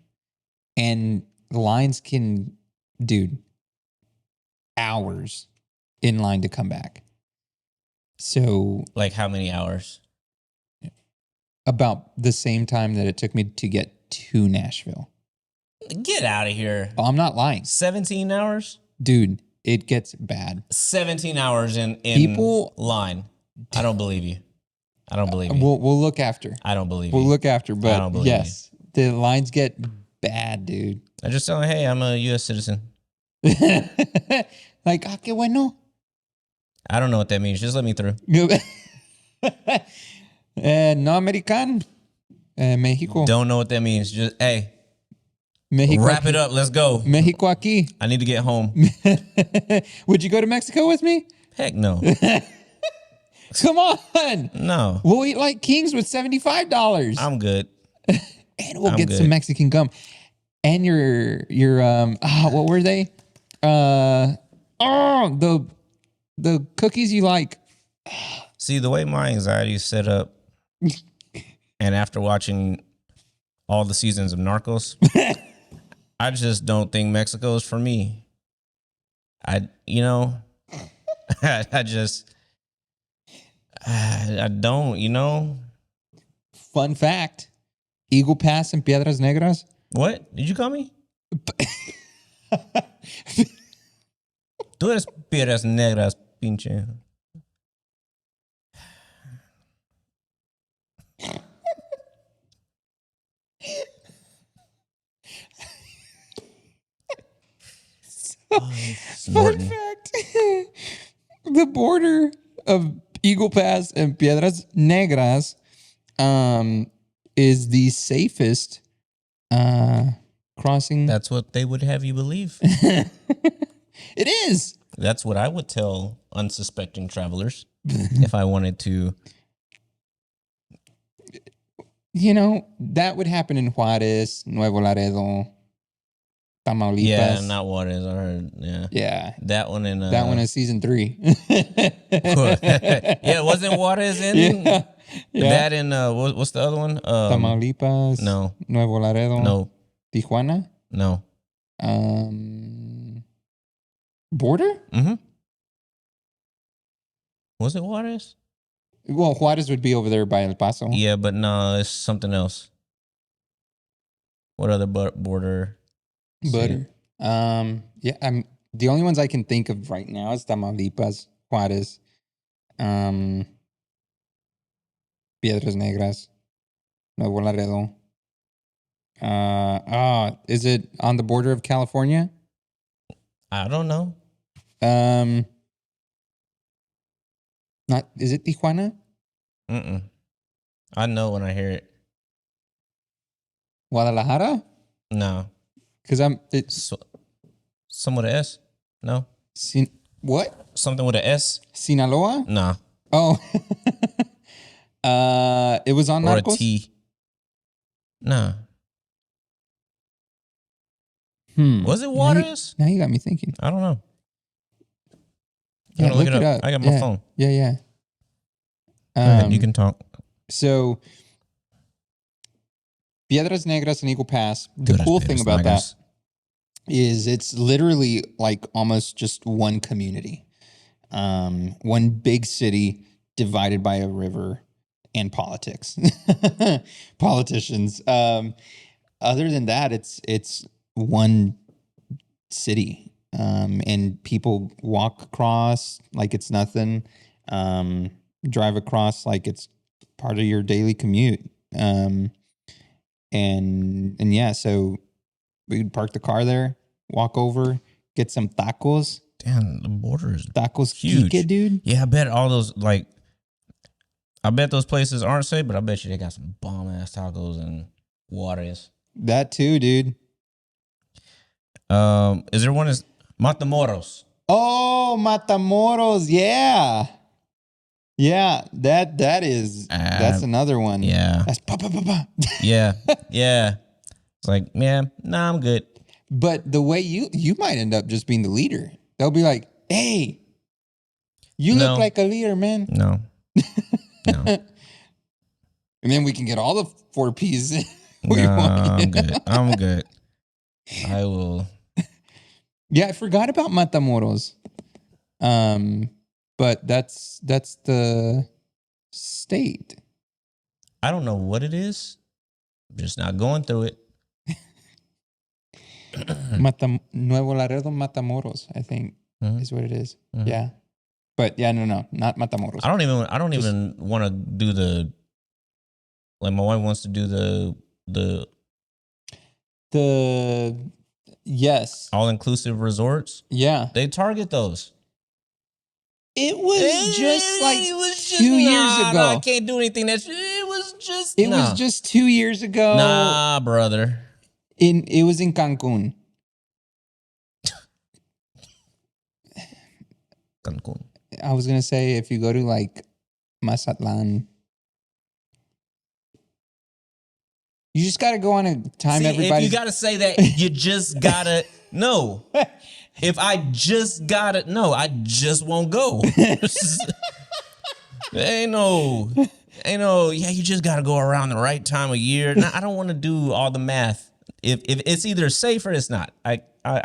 and the lines can, dude, hours in line to come back. So, like how many hours? About the same time that it took me to get to Nashville. Get out of here. Oh, I'm not lying. 17 hours? Dude, it gets bad. 17 hours in People, line. I don't believe you. I don't believe you. We'll look after. I don't believe you. We'll look after, but I don't believe yes, the lines get bad, dude. I just tell them, hey, I'm a U.S. citizen. Like, ah, qué bueno. I don't know what that means. Just let me through. No American. Mexico. Don't know what that means. Just, hey, Mexico wrap it up. Let's go. Mexico aquí. I need to get home. Would you go to Mexico with me? Heck no. Come on. No. We'll eat like kings with $75. I'm good. And we'll get some Mexican gum. And your what were they? The cookies you like. See, the way my anxiety is set up, And after watching all the seasons of Narcos, I just don't think Mexico is for me. I don't. Fun fact: Eagle Pass and Piedras Negras. What did you call me? Tú eres Piedras Negras, pinche. Fun fact: the border of Eagle Pass and Piedras Negras is the safest crossing. That's what they would have you believe. It is. That's what I would tell unsuspecting travelers if I wanted to. That would happen in Juarez, Nuevo Laredo, Tamaulipas. Yeah, not Juarez. I heard. Yeah. That one in that one is season 3. Yeah, wasn't Juarez in? Yeah. That in what's the other one? Tamaulipas. No. Nuevo Laredo. No. Tijuana. No. Border. Mm-hmm. Was it Juarez? Well, Juarez would be over there by El Paso. Yeah, but no, it's something else. What other border? Butter. Yeah, the only ones I can think of right now is Tamaulipas, Juarez, Piedras Negras, Nuevo Laredo. Is it on the border of California? I don't know. Is it Tijuana? Mm-mm. I know when I hear it. Guadalajara? No. Because some with an S? No. What? Something with an S? Sinaloa? No. Oh. It was on Or Narcos? a T. No. Was it Juarez? Now you got me thinking. I don't know. Yeah, look it up. I got my phone. Yeah. Go ahead, you can talk. So, Piedras Negras and Eagle Pass, the cool thing about that is it's literally like almost just one community. One big city divided by a river and politics. Politicians. Other than that, it's one city. And people walk across like it's nothing. Drive across like it's part of your daily commute. And yeah, so we'd park the car there, walk over, get some tacos. Damn, the border is tacos huge, Kike, dude. Yeah, I bet all those I bet those places aren't safe, but I bet you they got some bomb ass tacos and Juarez. That too, dude. Is there one is Matamoros? Oh, Matamoros, yeah. Yeah, that's another one. Yeah. That's pa. Yeah. It's like, yeah, nah, I'm good. But the way you might end up just being the leader. They'll be like, hey, you look like a leader, man. No. And then we can get all the 4 Ps we no, want. I'm good. I will. Yeah, I forgot about Matamoros. But that's the state. I don't know what it is. I'm just not going through it. Nuevo Laredo Matamoros, I think, is what it is. Mm-hmm. Yeah. But yeah, no, not Matamoros. I don't even want to do the, like my wife wants to do the yes, all-inclusive resorts. Yeah. They target those. It was just like 2 years ago. Nah, I can't do anything. It was just 2 years ago. Nah, brother. It was in Cancun. Cancun. I was gonna say if you go to like Mazatlan, you just gotta go on a time. Everybody, if you gotta say that, you just gotta no. If I just gotta no, I just won't go. Ain't no. you just got to go around the right time of year. No, I don't want to do all the math. If it's either safe or it's not. I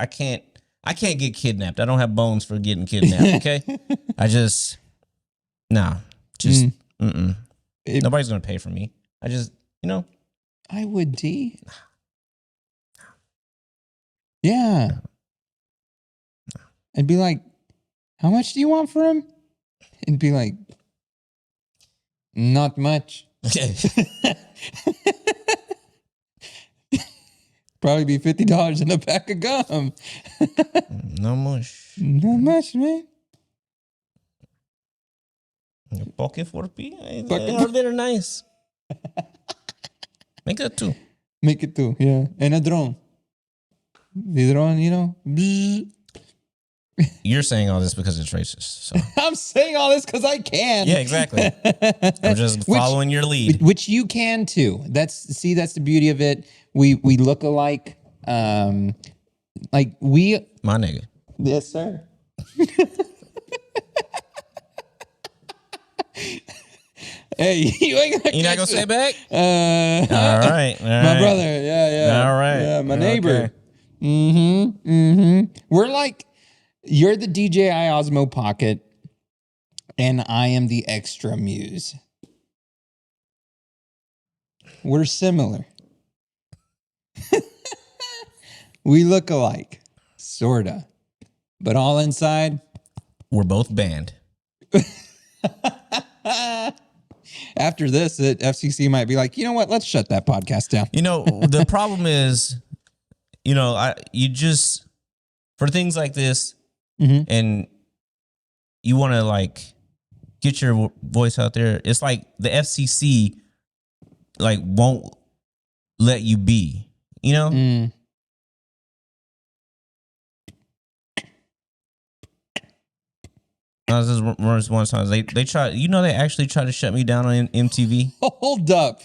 can't get kidnapped. I don't have bones for getting kidnapped, okay? Nobody's going to pay for me. I would, D. Yeah. I'd be like, how much do you want for him? And be like, not much. Okay. Probably be $50 in a pack of gum. No much. Not much, man. Pocket for P. Are very nice. Make it two. Make it two, yeah. And a drone. The drone, bzzz. You're saying all this because it's racist. So. I'm saying all this because I can. Yeah, exactly. I'm just following your lead. Which you can too. That's the beauty of it. We look alike. My nigga. Yes, sir. Hey, you not gonna say it back? All right. My brother. Yeah. All right. Yeah, my neighbor. Okay. We're like, you're the DJI Osmo Pocket, and I am the Xtra Muse. We're similar. We look alike, sorta, but all inside, we're both banned. After this, the FCC might be like, you know what? Let's shut that podcast down. The problem is, for things like this, and you want to get your voice out there. It's like the FCC won't let you be, I was just one time they try. They actually try to shut me down on MTV. Hold up.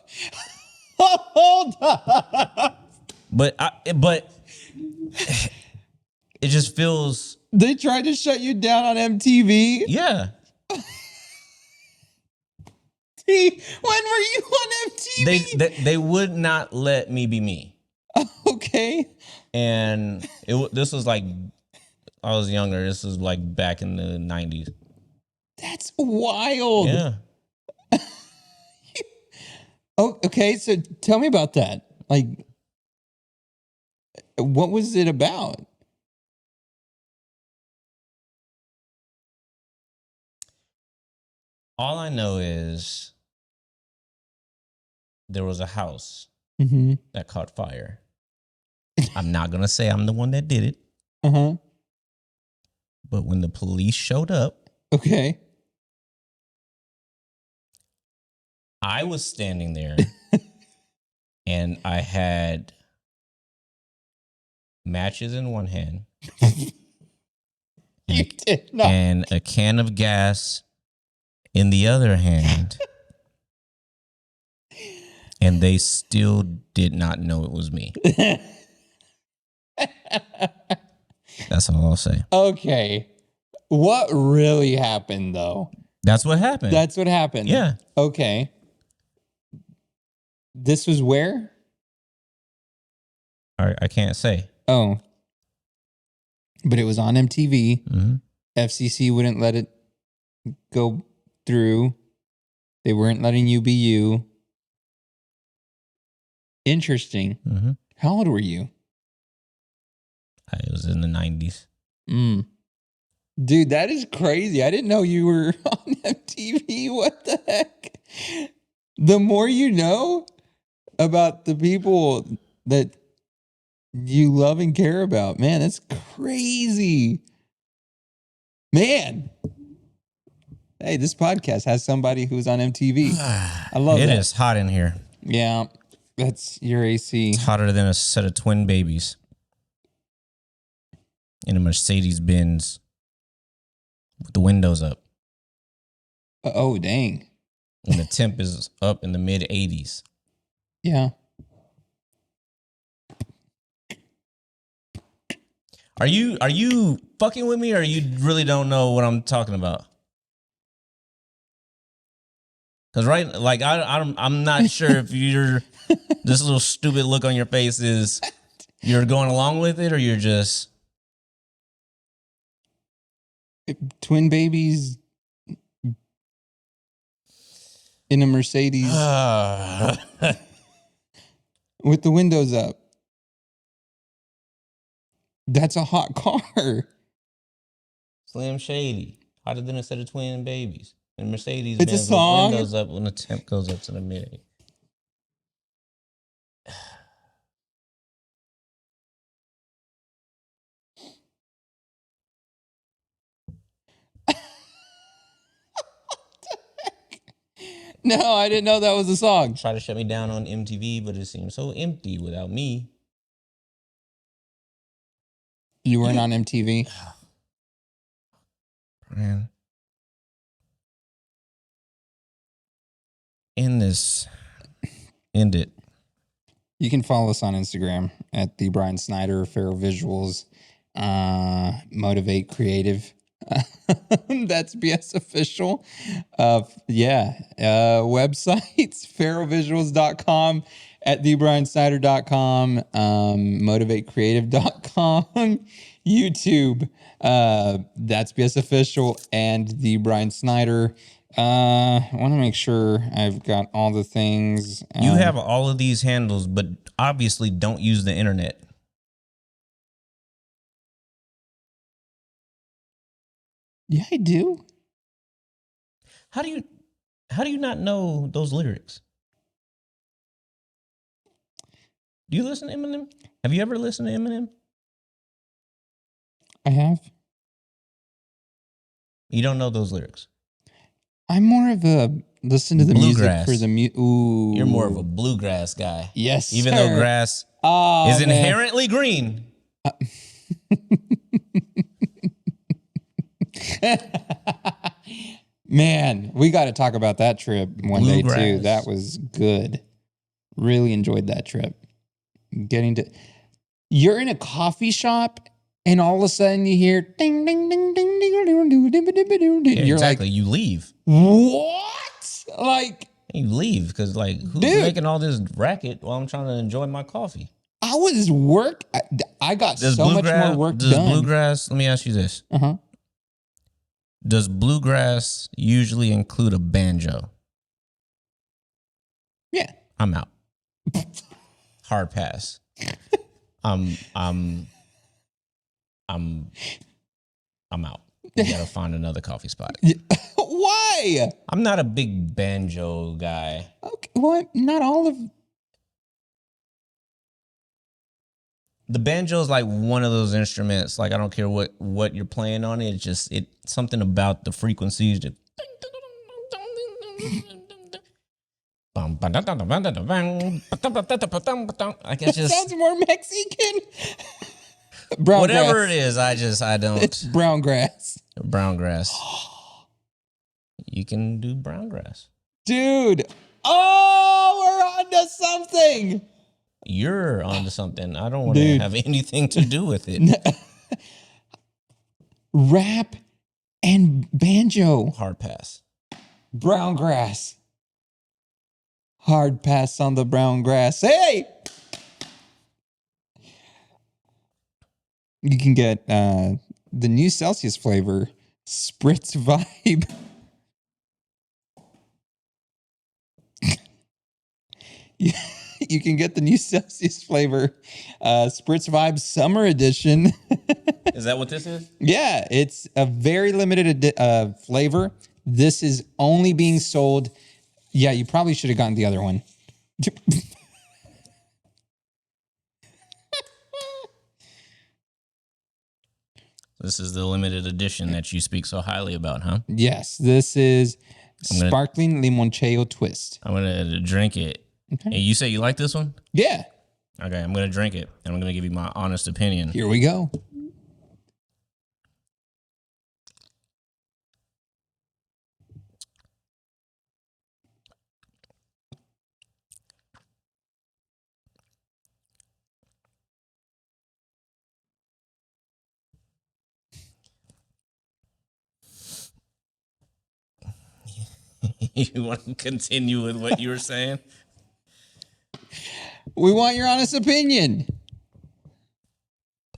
Hold up. But it just feels. They tried to shut you down on MTV? Yeah. When were you on MTV? They would not let me be me. Okay. And this was I was younger. This was back in the 90s. That's wild. Yeah. Oh, okay. So tell me about that. What was it about? All I know is there was a house that caught fire. I'm not going to say I'm the one that did it. Uh-huh. But when the police showed up, okay, I was standing there and I had matches in one hand you did not. And a can of gas in the other hand. And they still did not know it was me. That's all I'll say. Okay. What really happened, though? That's what happened. That's what happened. Yeah. Okay. This was where? I can't say. Oh. But it was on MTV. Mm-hmm. FCC wouldn't let it go through. They weren't letting you be you. Interesting. Mm-hmm. How old were you? It was in the 90s. Dude, that is crazy. I didn't know you were on MTV. What the heck? The more you know about the people that you love and care about, man, that's crazy. Man. Hey, this podcast has somebody who's on MTV. I love it. It is hot in here. Yeah, that's your AC. It's hotter than a set of twin babies in a Mercedes-Benz with the windows up. Oh, dang. And the temp is up in the mid 80s. Yeah. Are you fucking with me, or you really don't know what I'm talking about? Because like I'm not sure if you're this little stupid look on your face is you're going along with it or you're just Twin babies in a Mercedes with the windows up. That's a hot car. Slim Shady, hotter than a set of twin babies. And Mercedes It's a Benz with song? windows up when the temp goes up to the mid. No, I didn't know that was a song. Try to shut me down on MTV, but it seems so empty without me. You weren't on MTV? Man. End it. You can follow us on Instagram at the Brian Snyder, Pharaoh Visuals, Motivate Creative. That's BS official. Websites, pharaohvisuals.com, at thebriansnyder.com, motivatecreative.com, YouTube, that's BS official, and the Brian Snyder. I want to make sure I've got all the things. You have all of these handles, but obviously don't use the internet. Yeah, I do. How do you not know those lyrics? Do you listen to Eminem? Have you ever listened to Eminem? I have. You don't know those lyrics. I'm more of a listen to the Bluegrass. music for the Ooh. You're more of a bluegrass guy. Yes, Even sir. though grass is inherently green. Man, we got to talk about that trip one day too. That was good. Really enjoyed that trip. You're in a coffee shop and all of a sudden you hear ding ding ding ding ding ding ding ding ding ding ding. You're exactly. like, you leave. What? Like, you leave because like who's making all this racket while I'm trying to enjoy my coffee? I was I got so much more work done. Does bluegrass? Let me ask you this. Does bluegrass usually include a banjo? Yeah. I'm out. Hard pass. I'm out. You gotta find another coffee spot. Why? I'm not a big banjo guy. Okay, well, not all of. The banjo is like one of those instruments. Like I don't care what you're playing on it. It's just something about the frequencies. Just I guess just sounds more Mexican. Brown whatever grass. it is. I don't. It's brown grass. Brown grass. You can do brown grass, dude. Oh, we're on to something. You're onto something. I don't want to have anything to do with it. Rap and banjo. Hard pass. Brown grass. Hard pass on the brown grass. Hey! You can get the new Celsius flavor, Spritz Vibe. You can get the new Celsius flavor, Spritz Vibe Summer Edition. Is that what this is? Yeah, it's a very limited flavor. This is only being sold. Yeah, you probably should have gotten the other one. This is the limited edition that you speak so highly about, huh? Yes, this is Sparkling Limoncello Twist. I'm going to drink it. Okay. And you say you like this one? Yeah. Okay, I'm going to drink it, and I'm going to give you my honest opinion. Here we go. You want to continue with what you were saying? We want your honest opinion.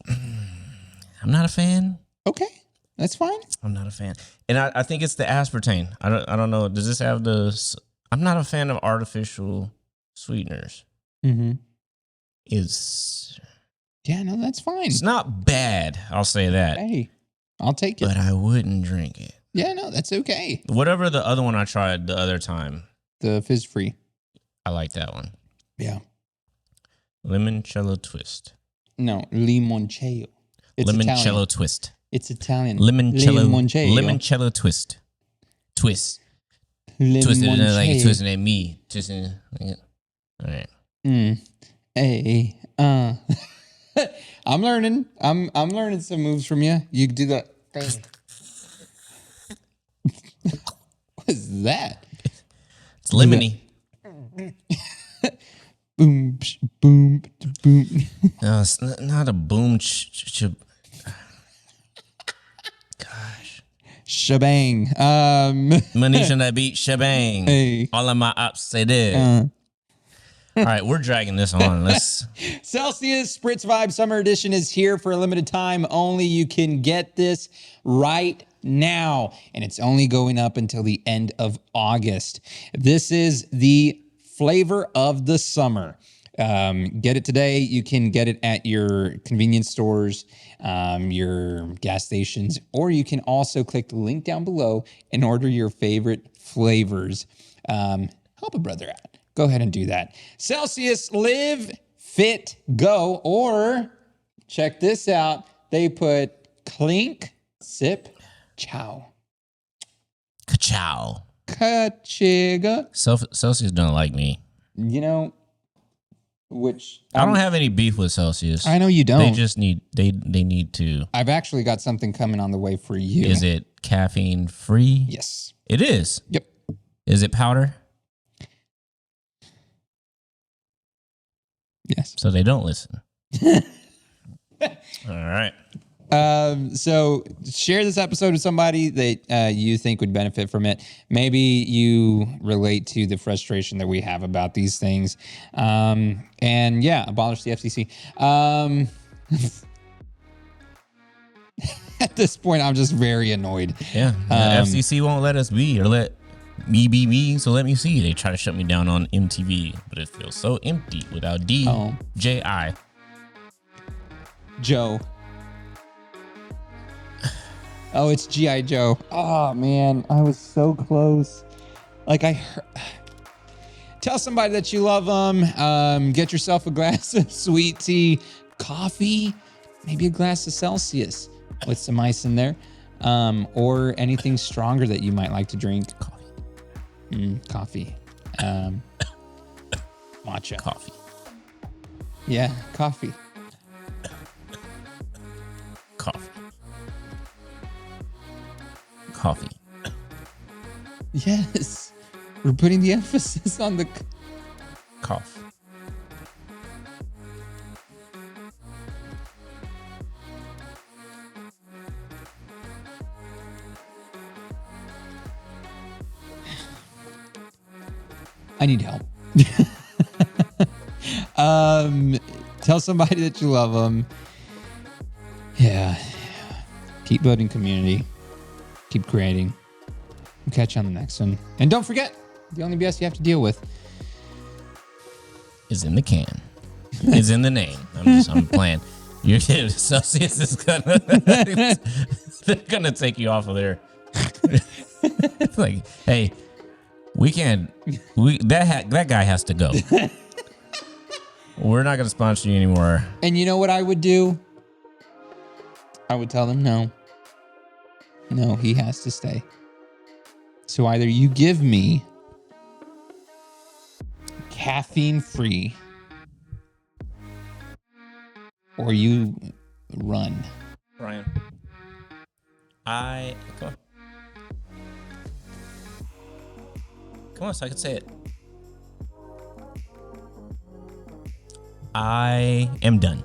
I'm not a fan. Okay, that's fine. I'm not a fan, and I think it's the aspartame. I don't know. Does this have the? I'm not a fan of artificial sweeteners. Mm-hmm. Yeah, no, that's fine. It's not bad. I'll say that. Hey, I'll take it. But I wouldn't drink it. Yeah, no, that's okay. Whatever the other one I tried the other time. The fizz free. I like that one. Yeah. Limoncello twist. No, limoncello. It's Limoncello Italian. twist. It's Italian. Limoncello twist. Twist. Twisted like you twisting at me. Twisting. All right. Hey. I'm learning. I'm learning some moves from you. You do that thing. What is that? It's lemony. Boom, boom, boom. No, it's not a boom. Gosh. Shebang. Manisha that beat shebang. Hey. All of my ops say that. All right, we're dragging this on. Let's. Celsius Spritz Vibe Summer Edition is here for a limited time only. You can get this right now, and it's only going up until the end of August. This is the flavor of the summer. Get it today. You can get it at your convenience stores, your gas stations, or you can also click the link down below and order your favorite flavors. Help a brother out. Go ahead and do that. Celsius, live, fit, go, or check this out. They put clink, sip, chow. Ka-chow. Ka-chiga. Celsius don't like me. You know, which... I don't have any beef with Celsius. I know you don't. They just need, they need to... I've actually got something coming on the way for you. Is it caffeine free? Yes. It is? Yep. Is it powder? Yes. So they don't listen. All right. So share this episode with somebody that you think would benefit from it. Maybe you relate to the frustration that we have about these things. And yeah, abolish the FCC. At this point, I'm just very annoyed. Yeah. The FCC won't let us be or let me be me, so let me see. They try to shut me down on MTV, but it feels so empty without DJI. Joe. Oh, it's G.I. Joe. Oh, man. I was so close. Like, tell somebody that you love them. Get yourself a glass of sweet tea, coffee, maybe a glass of Celsius with some ice in there, or anything stronger that you might like to drink. Coffee. Matcha. Coffee. Yeah, coffee. Coffee. Coffee. Yes. We're putting the emphasis on the... Cough. I need help. Tell somebody that you love them. Yeah. Keep building community. Keep creating. We'll catch you on the next one. And don't forget, the only BS you have to deal with is in the can. It's in the name. I'm playing. Your kid Celsius is gonna they're gonna take you off of there. It's like, hey, we can't. That guy has to go. We're not gonna sponsor you anymore. And you know what I would do? I would tell them no. No, he has to stay. So either you give me caffeine free or you run. Ryan. Come on. Come on, so I can say it. I am done.